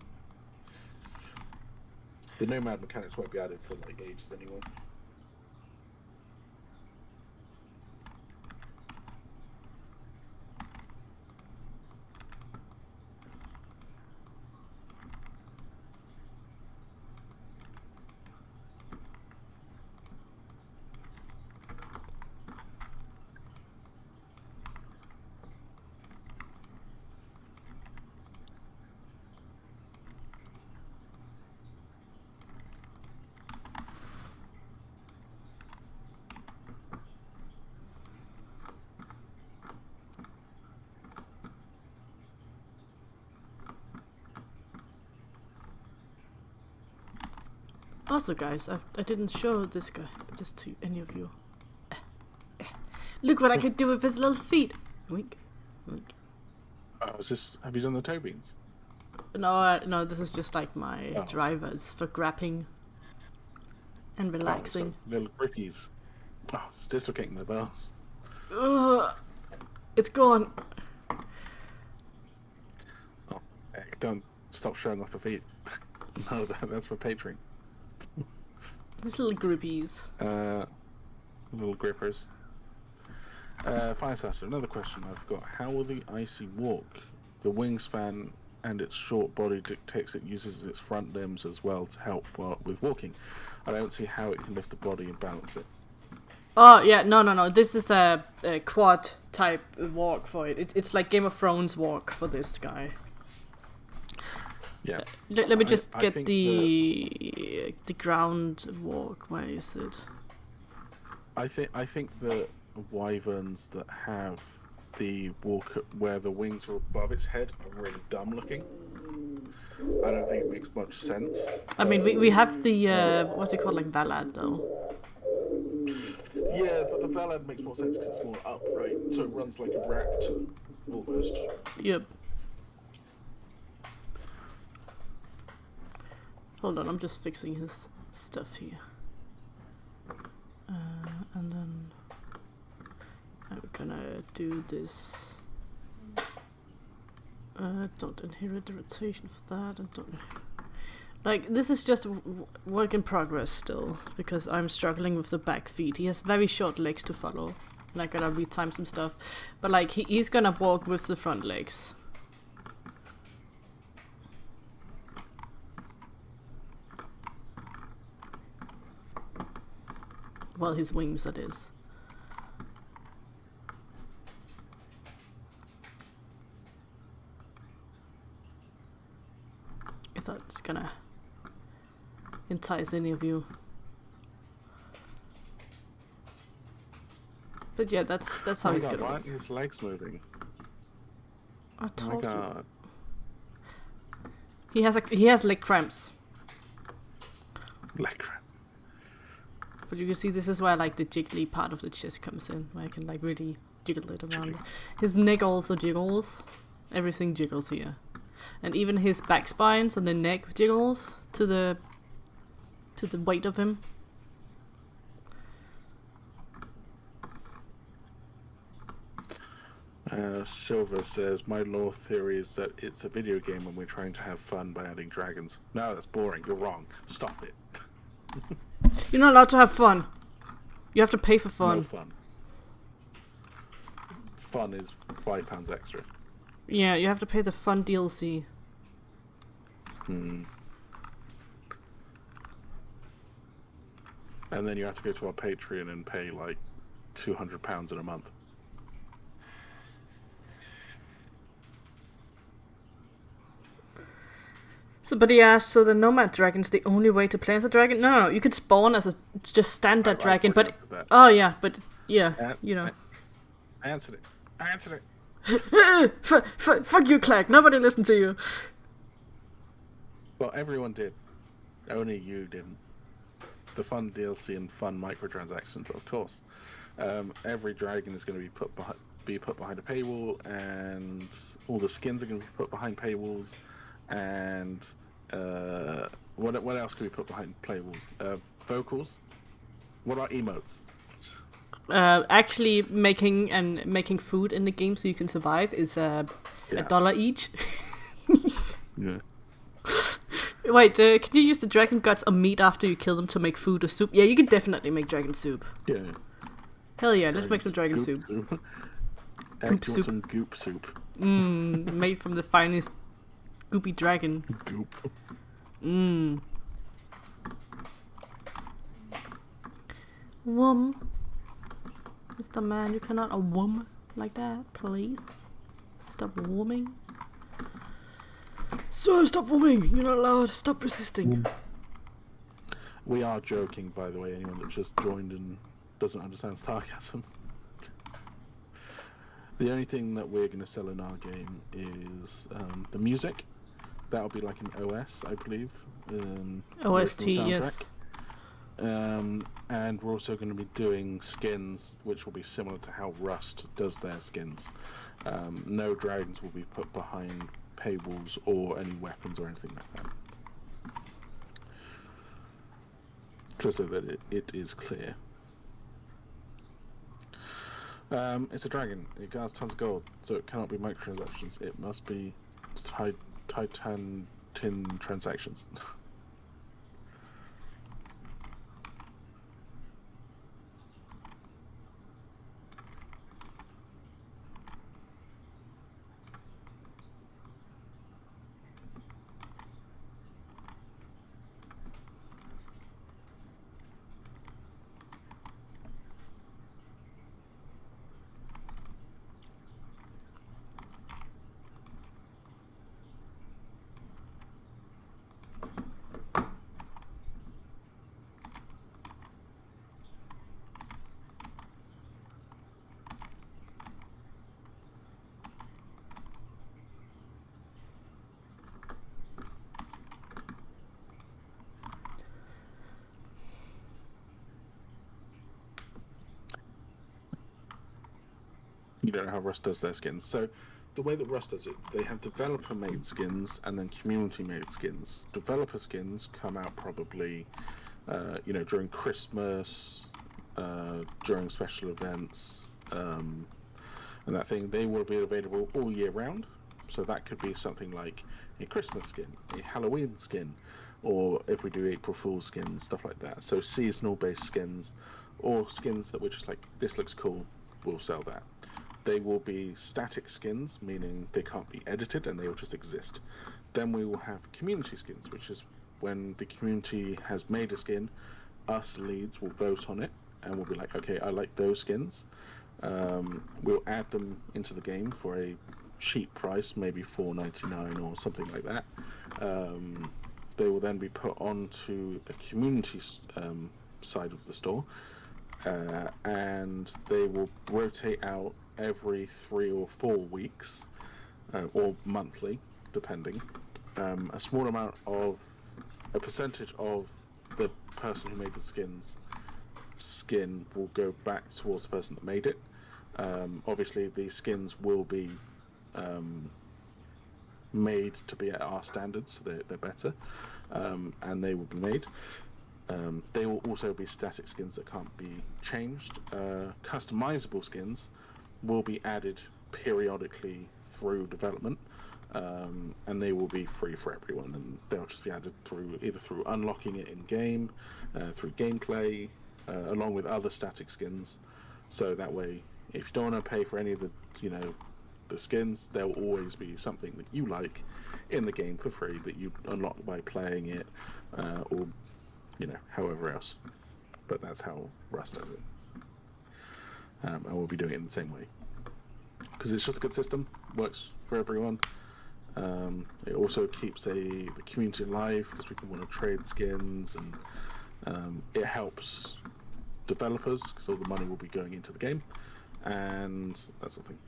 The nomad mechanics won't be added for like ages anyway. Also, guys, I didn't show this guy just to any of you. Look what I can do with his little feet. Wink, wink. Have you done the toe beans? No, no, this is just like my drivers for grabbing and relaxing. So little grippies. Oh, it's dislocating the bells. Ugh, it's gone. Oh, heck, don't stop showing off the feet. No, that's for Patreon. These little groupies. Little grippers. Firestarter, another question I've got. How will the icy walk, the wingspan and its short body dictates it uses its front limbs as well to help with walking. I don't see how it can lift the body and balance it. Oh yeah, no. This is a quad type walk for it. It's like Game of Thrones walk for this guy. Yeah. Let me just get think the ground walk. Where is it? I think the wyverns that have the walk where the wings are above its head are really dumb looking. I don't think it makes much sense. I mean, we have the what's it called, like Valad though. Yeah, but the Valad makes more sense because it's more upright, so it runs like a raptor almost. Yep. Hold on, I'm just fixing his stuff here. And then I'm gonna do this. Don't inherit the rotation for that, and don't. Like, this is just work in progress still, because I'm struggling with the back feet. He has very short legs to follow. And I gotta retime some stuff. But, like, he's gonna walk with the front legs. Well, his wings, that is. If that's gonna entice any of you. But yeah, that's how he's gonna. Why aren't his legs moving? I Oh my told you. god. He has leg cramps. Leg cramp. But you can see this is where like the jiggly part of the chest comes in, where I can like really jiggle it around. His neck also jiggles. Everything jiggles here. And even his back spines and the neck jiggles to the weight of him. Silver says, my lore theory is that it's a video game and we're trying to have fun by adding dragons. No, that's boring. You're wrong. Stop it. You're not allowed to have fun. You have to pay for fun. No fun. Fun is £5 extra. Yeah, you have to pay the fun DLC. And then you have to go to our Patreon and pay like £200 in a month. Somebody asked, so the Nomad Dragon's the only way to play as a dragon? No, you could spawn as a just standard dragon, but... Oh yeah, but yeah, you know. I answered it. Fuck you, Clark. Nobody listened to you. Well, everyone did. Only you didn't. The fun DLC and fun microtransactions, of course. Every dragon is going to be put behind a paywall, and all the skins are going to be put behind paywalls. And what else can we put behind paywalls? Vocals. What are emotes? Actually, making food in the game so you can survive is $1 each. Yeah. Wait, can you use the dragon guts or meat after you kill them to make food or soup? Yeah, you can definitely make dragon soup. Yeah. Hell yeah, let's make some dragon soup. Goop soup. Some goop soup. Made from the finest goopy dragon. Goop. Mr. Man, you cannot like that, please. Stop warming. So stop warming. You're not allowed. Stop resisting. We are joking, by the way. Anyone that just joined and doesn't understand sarcasm. The only thing that we're going to sell in our game is the music. That'll be like an OS, I believe. OST, yes. And we're also going to be doing skins, which will be similar to how Rust does their skins. No dragons will be put behind paywalls or any weapons or anything like that. Just so that it is clear. It's a dragon. It guards tons of gold, so it cannot be microtransactions. It must be Titan tin transactions. You don't know how Rust does their skins. So the way that Rust does it, they have developer-made skins and then community-made skins. Developer skins come out probably, during Christmas, during special events, and that thing. They will be available all year round. So that could be something like a Christmas skin, a Halloween skin, or if we do April Fool's skins, stuff like that. So seasonal-based skins, or skins that we're just like, this looks cool, we'll sell that. They will be static skins, meaning they can't be edited and they will just exist. Then we will have community skins, which is when the community has made a skin, us leads will vote on it and we'll be like, okay, I like those skins. We'll add them into the game for a cheap price, maybe $4.99 or something like that. They will then be put onto a community side of the store, and they will rotate out every 3 or 4 weeks, or monthly, depending. A small amount of a percentage of the person who made the skin will go back towards the person that made it. Obviously, these skins will be made to be at our standards, so they're better, and they will be made. They will also be static skins that can't be changed. Customizable skins will be added periodically through development, and they will be free for everyone, and they'll just be added either through unlocking it in game, through gameplay, along with other static skins. So that way, if you don't want to pay for any of the skins, there will always be something that you like in the game for free that you unlock by playing it, or however else. But that's how Rust does it, and we'll be doing it in the same way because it's just a good system, works for everyone. It also keeps the community alive because people want to trade skins, and it helps developers because all the money will be going into the game and that sort of thing.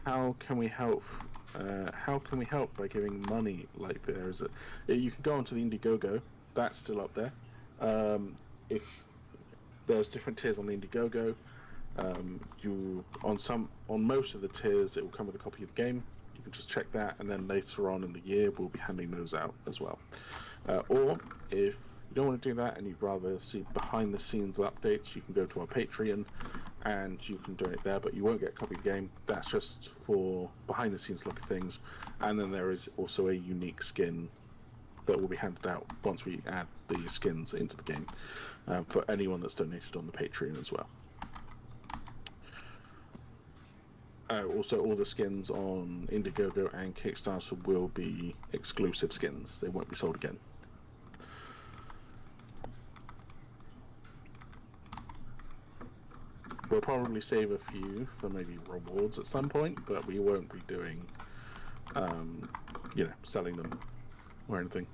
How can we help? By giving money? Like you can go onto the Indiegogo. That's still up there. If there's different tiers on the Indiegogo, on most of the tiers it will come with a copy of the game. You can just check that, and then later on in the year we'll be handing those out as well. Or if you don't want to do that and you'd rather see behind the scenes updates, you can go to our Patreon and you can donate there, but you won't get a copy of the game. That's just for behind the scenes look at things. And then there is also a unique skin that will be handed out once we add the skins into the game, for anyone that's donated on the Patreon as well. Also, all the skins on Indiegogo and Kickstarter will be exclusive skins. They won't be sold again. We'll probably save a few for maybe rewards at some point, but we won't be doing, selling them or anything.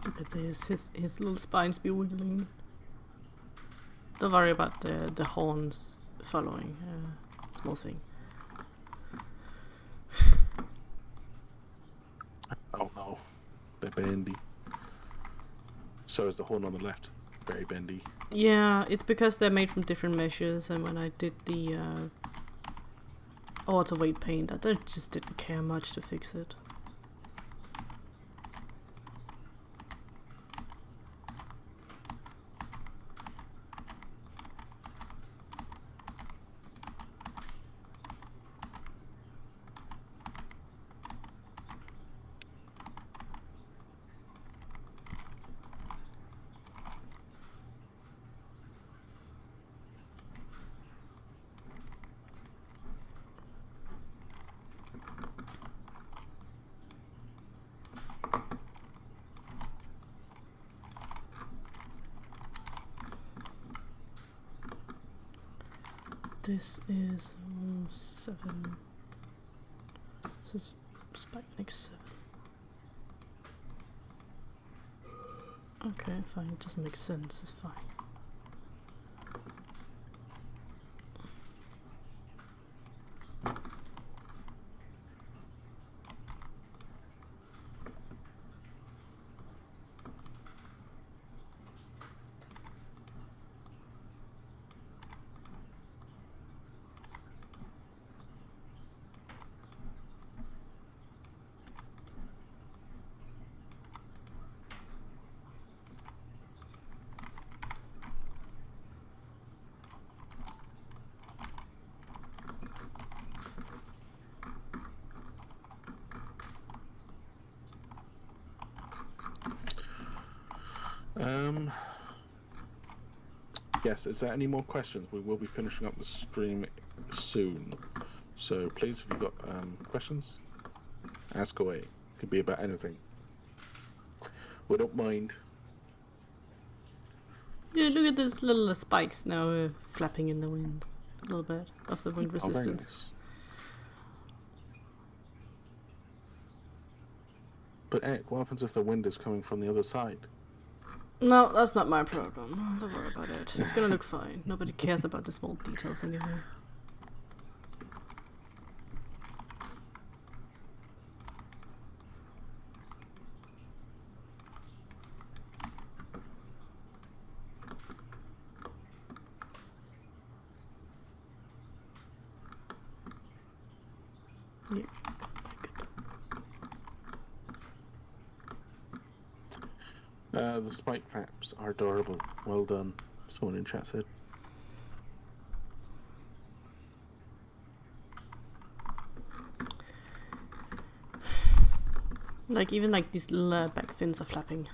Look at this, his little spines be wiggling. Don't worry about the horns following. Small thing. Oh no, they're bendy. So is the horn on the left. Very bendy. Yeah, it's because they're made from different measures, and when I did the auto weight paint, I just didn't care much to fix it. This is 7. This is spike next 7. Okay, fine. It doesn't make sense. It's fine. Yes, is there any more questions? We will be finishing up the stream soon. So please, if you've got questions, ask away. Could be about anything. We don't mind. Yeah, look at those little spikes now flapping in the wind. A little bit of the wind Oh, very resistance. nice. But Ek, what happens if the wind is coming from the other side? No, that's not my problem. Don't worry about it. It's gonna look fine. Nobody cares about the small details anyway. Yeah. The spike flaps are adorable. Well done. Someone in chat said. Like even like these little back fins are flapping.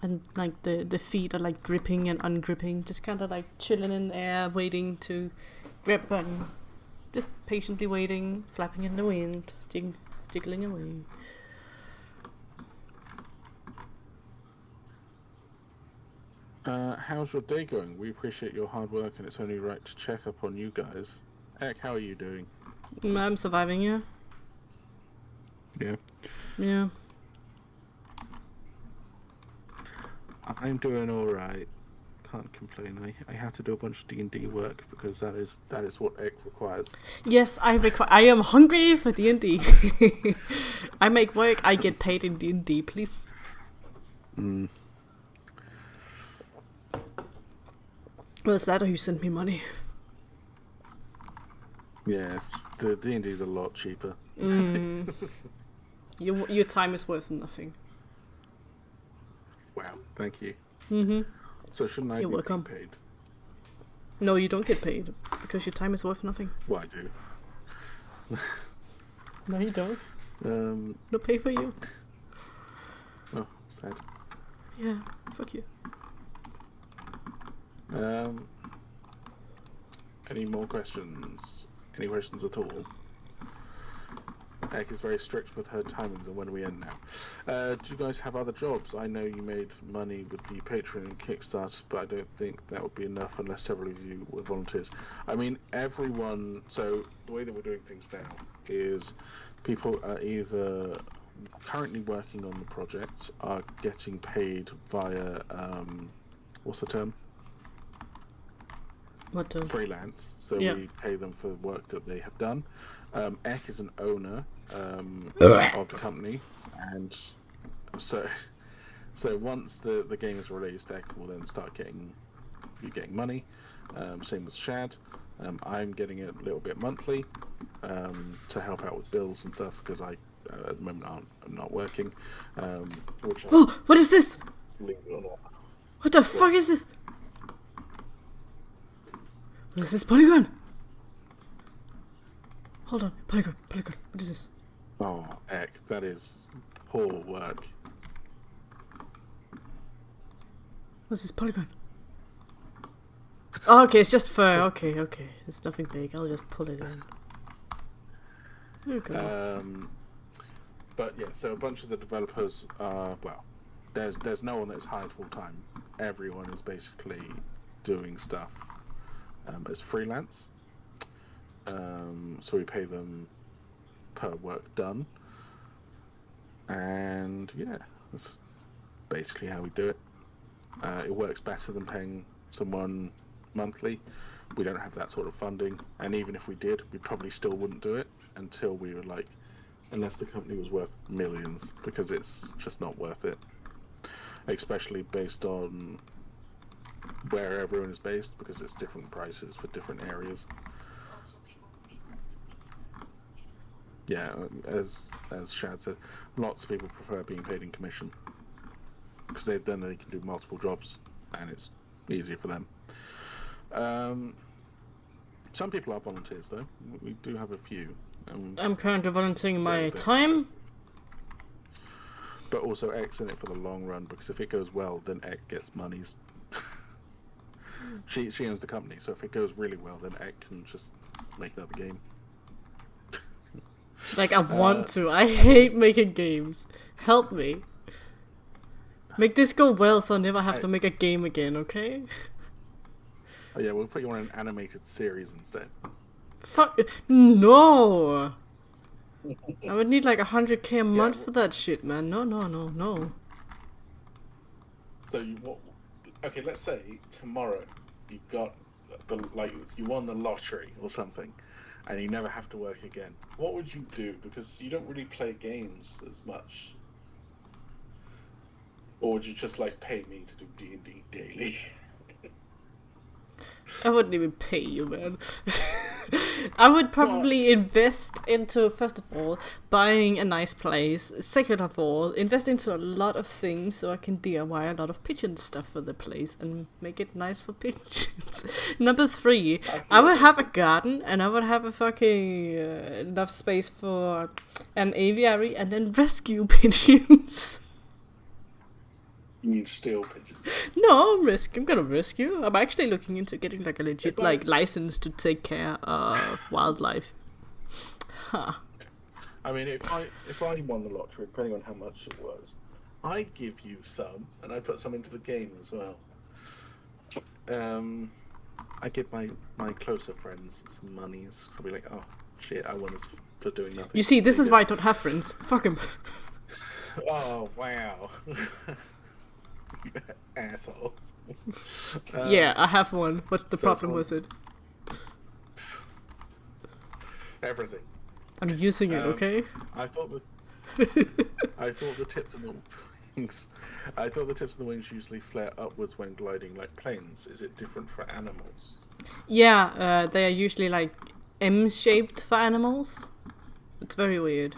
And like the feet are like gripping and ungripping, just kind of like chilling in the air, waiting to grip and just patiently waiting, flapping in the wind, jiggling away. How's your day going? We appreciate your hard work, and it's only right to check up on you guys. Ek, how are you doing? I'm surviving, yeah. Yeah. Yeah. I'm doing all right. Can't complain. I have to do a bunch of D&D work because that is what Ek requires. Yes, I am hungry for D&D. I make work, I get paid in D&D, please. Mm. Was that or you sent me money? Yeah, the D&D is a lot cheaper. Mm. Your time is worth nothing. Wow, thank you. Mm-hmm. So shouldn't I You're be welcome. paid? No, you don't get paid because your time is worth nothing. Well, I do. No, you don't. No pay for you. Oh, sad. Yeah, fuck you. Any more questions? Any questions at all? Ek is very strict with her timings and when we end now. Do you guys have other jobs? I know you made money with the Patreon and Kickstarter, but I don't think that would be enough unless several of you were volunteers. I mean, everyone... So, the way that we're doing things now is people are either currently working on the project, are getting paid via... what's the term? What term? Freelance. So Yeah. we pay them for the work that they have done. Ek is an owner of the company, and so once the game is released, Ek will then start getting money. Same with Shad. I'm getting it a little bit monthly to help out with bills and stuff because I at the moment I'm not working. Which Oh, what is this? believe it or not. What the fuck is this? What is this polygon? Hold on, polygon. What is this? Oh, Ek, that is poor work. What's this polygon? Oh, okay, it's just fur. Okay. It's nothing big. I'll just pull it in. Okay. But yeah, so a bunch of the developers are, well, there's no one that's hired full time. Everyone is basically doing stuff as freelance. So we pay them per work done. And yeah, that's basically how we do it. It works better than paying someone monthly. We don't have that sort of funding, and even if we did, we probably still wouldn't do it until we were like, unless the company was worth millions, because it's just not worth it, especially based on where everyone is based, because it's different prices for different areas. Yeah, as Shad said, lots of people prefer being paid in commission because then they can do multiple jobs and it's easier for them. Some people are volunteers though. We do have a few. I'm currently volunteering my time. But also X in it for the long run, because if it goes well, then X gets monies. She owns the company, so if it goes really well, then X can just make another game. Like, I want to. I hate making games. Help me. Make this go well so I never have to make a game again, okay? Oh yeah, we'll put you on an animated series instead. Fuck. No! I would need like 100k a month for that shit, man. No. So okay, let's say tomorrow you got you won the lottery or something, and you never have to work again. What would you do? Because you don't really play games as much. Or would you just like pay me to do D&D daily? I wouldn't even pay you, man. I would probably invest into, first of all, buying a nice place. Second of all, invest into a lot of things so I can DIY a lot of pigeon stuff for the place and make it nice for pigeons. Number 3, I would have a garden and I would have a fucking enough space for an aviary and then rescue pigeons. You mean steal pigeons? No, I'm gonna rescue. I'm actually looking into getting like a legit license to take care of wildlife. Huh. I mean, if I won the lottery, depending on how much it was, I'd give you some, and I'd put some into the game as well. I give my closer friends some monies, so I'll be like, oh shit, I won this for doing nothing. You see, this is why I don't have friends. Fuck him. Oh wow. Asshole. Yeah, I have one. What's the problem with it? Everything. I'm using it, okay? I thought the tips of the wings. I thought the tips of the wings usually flare upwards when gliding like planes. Is it different for animals? Yeah, they are usually like M-shaped for animals. It's very weird.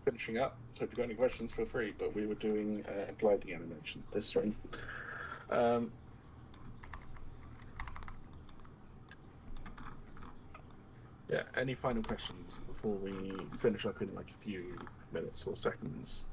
Finishing up, so if you've got any questions, feel free. But we were doing gliding animation this stream. Yeah, any final questions before we finish up in like a few minutes or seconds?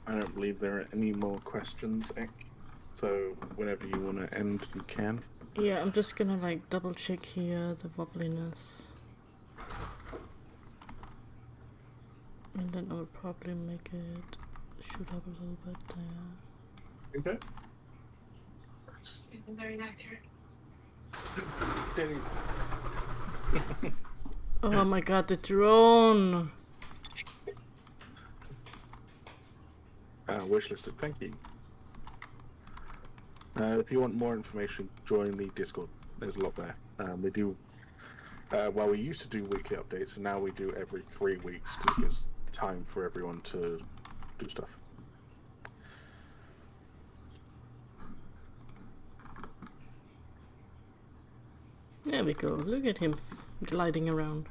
I don't believe there are any more questions, Ek. So whenever you want to end, you can. Yeah, I'm just gonna like double check here the wobbliness. And then I would probably make it shoot up a little bit there. Okay. It's very inaccurate. Denny's. Oh my god, the drone! Wishlisted, thank you. If you want more information, join the Discord. There's a lot there. We do. Well, we used to do weekly updates, and now we do every 3 weeks because it gives time for everyone to do stuff. There we go. Look at him gliding around.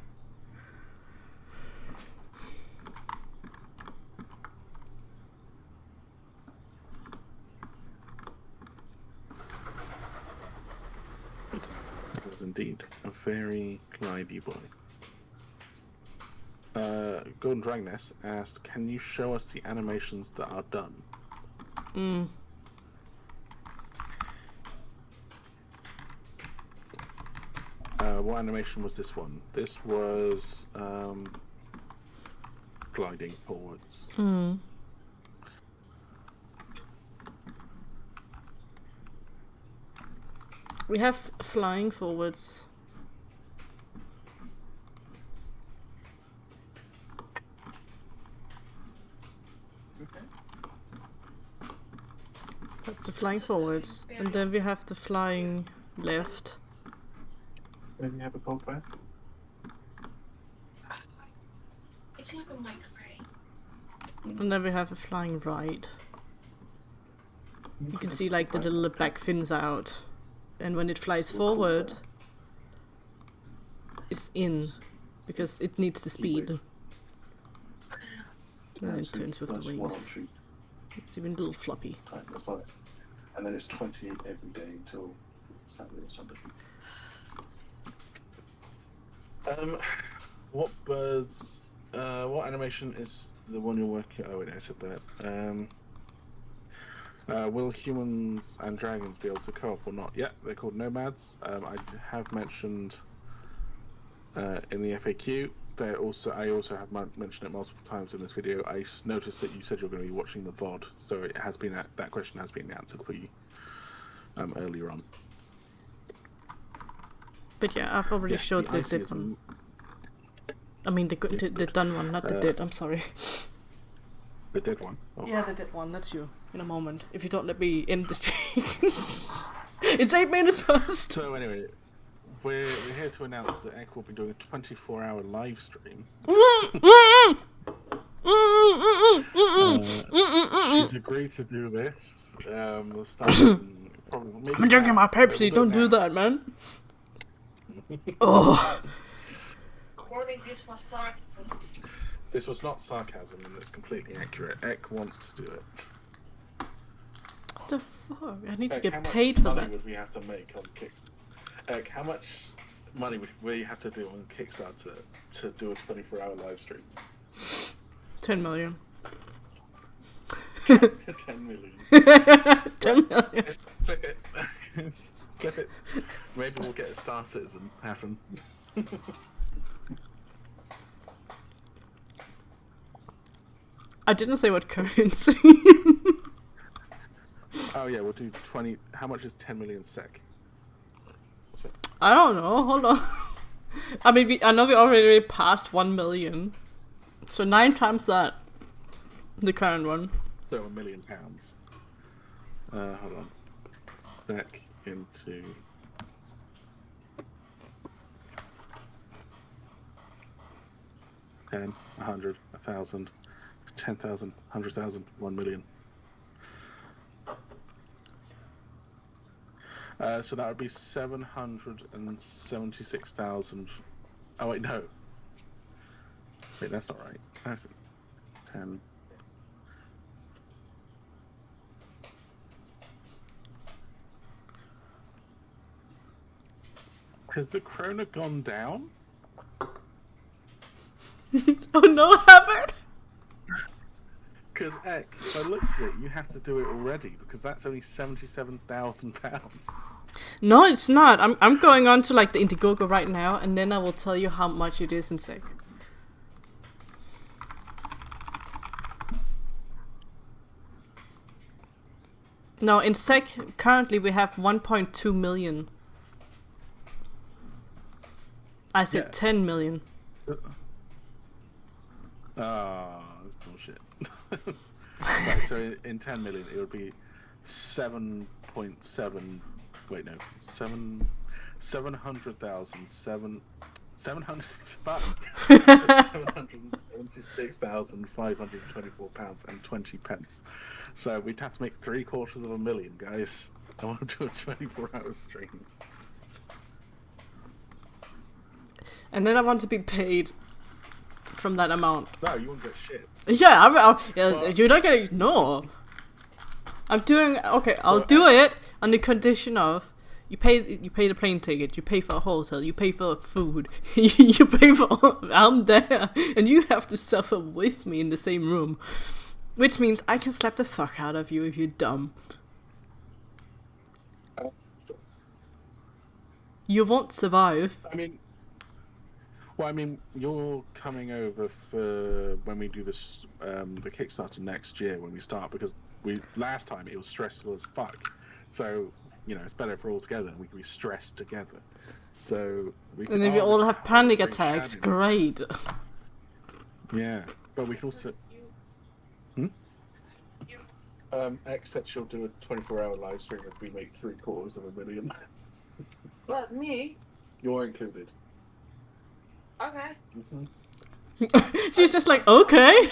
It is indeed a very glidey boy. Golden Dragoness asked, can you show us the animations that are done? What animation was this one? This was gliding forwards. We have flying forwards. That's the flying forwards. And then we have the flying left. Maybe you have a cold breath? It's like a microphone. And then we have a flying right. You can see like the little back fins out. And when it flies forward, it's in. Because it needs the speed. And it turns with the wings. It's even a little floppy. That's right. And then it's 20 every day until Saturday or Sunday. What birds? What animation is the one you're working? Oh wait, I said that. Will humans and dragons be able to co-op or not? Yeah, they're called nomads. I have mentioned in the FAQ. I also have mentioned it multiple times in this video. I noticed that you said you're going to be watching the VOD, so it has been that question has been answered for you earlier on. But yeah, I've already showed the dead one. I mean the done one, not the dead. I'm sorry. The dead one. Oh. Yeah, the dead one. That's you. In a moment, if you don't let me end the stream. It's 8 minutes past. So anyway, we're here to announce that Ek will be doing a 24-hour live stream. She's agreed to do this. Starting probably. I'm drinking my Pepsi. Don't do that, man. Oh. Warning, this was sarcasm. This was not sarcasm, and it's completely accurate. Ek wants to do it. What the fuck? I need to Ek, get paid for that. How much money would we have to make on Kickstarter? Ek, how much money would we have to do on Kickstarter to do a 24-hour live stream? 10 million. 10 million. 10 million. Click it. Clip it. Maybe we'll get a Star Citizen happen. I didn't say what currency. Oh yeah, we'll do 20. How much is 10 million sec? I don't know. Hold on. I mean, I know we already passed 1 million. So 9 times that. The current one. So £1 million. Hold on. Sec into. 10, 100, 1,000, 10,000, 100,000, 1 million. So that would be 776,000. Oh wait, no. Wait, that's not right. 10. Has the krona gone down? Oh no, I haven't. Because Ek, by the looks of it, you have to do it already because that's only £77,000. No, it's not. I'm going on to like the Indiegogo right now, and then I will tell you how much it is in SEK. No, in SEK currently we have 1.2 million. I said 10 million. That's bullshit. Right, so in 10 million, it would be 7.7. Wait, no, 700,000. 776,524 pounds and 20 pence. So we'd have to make 750,000, guys. I want to do a 24-hour stream. And then I want to be paid from that amount. No, you won't get shit. Yeah, yeah, Well- you're not gonna no. I'm doing okay. I'll Well, do it on the condition of you pay the plane ticket, you pay for a hotel, you pay for food, you pay for. I'm there, and you have to suffer with me in the same room, which means I can slap the fuck out of you if you're dumb. You won't survive. I mean, you're coming over for when we do this, the Kickstarter next year when we start, because last time it was stressful as fuck. So, you know, it's better if we're all together and we can be stressed together. So we can, And if you all have panic very attacks, shabby. great. Yeah, but we can also. X said she'll do a 24-hour live stream if we make $750,000. But me? You're included. Okay. She's just like, okay.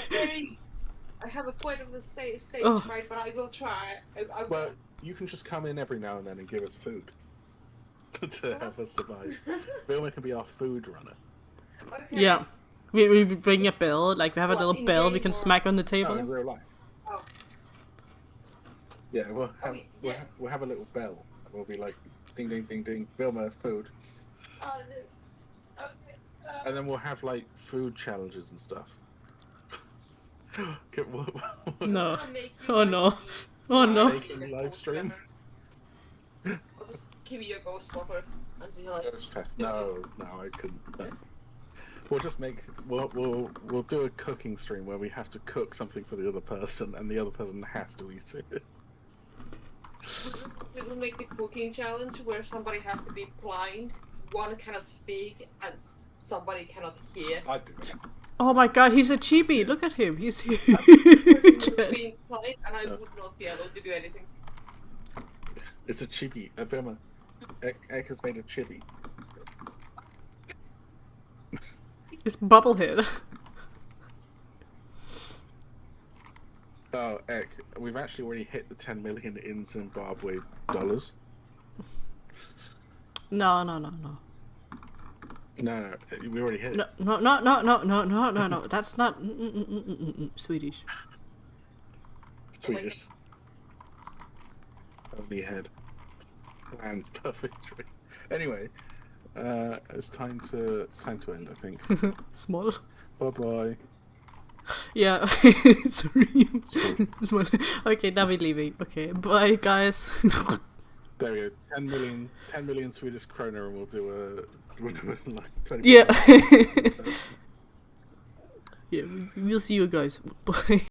I have a point of the stage, Oh. right? But I will try. I will. Well, you can just come in every now and then and give us food to help us survive. Vilma can be our food runner. Okay. Yeah. We bring a bell, like we have a What, little in bell we game can or- smack on the Oh, table. in real life. Oh. Yeah, we'll have, yeah. we'll have a little bell. And we'll be like, ding, ding, ding, ding, Vilma, food. Okay. And then we'll have like food challenges and stuff. No. I'll make you Oh guys no. eat. Oh no. Making a live stream? I'll just give you a ghost walker until you like. No, I couldn't. No. We'll just make we'll do a cooking stream where we have to cook something for the other person, and the other person has to eat it. We will make the cooking challenge where somebody has to be blind, one cannot speak, and somebody cannot hear. I do that. Oh my god, he's a chibi. Look at him. He's huge. Being blind, and I would not be able to do anything. It's a chibi. Vilma. Egg has made a chibi. It's Bubblehead. Oh, Ek, we've actually already hit the 10 million in Zimbabwe dollars. No. No, we already hit it. No. That's not Swedish. Swedish. Only head. Lands perfectly. Anyway, it's time to end, I think. Small. Bye bye. Yeah. Sorry. Small. Okay, now we're leaving. Okay, bye guys. There we go. 10 million Swedish kroner, and we'll do like 20. Yeah. Yeah, we'll see you guys. Bye.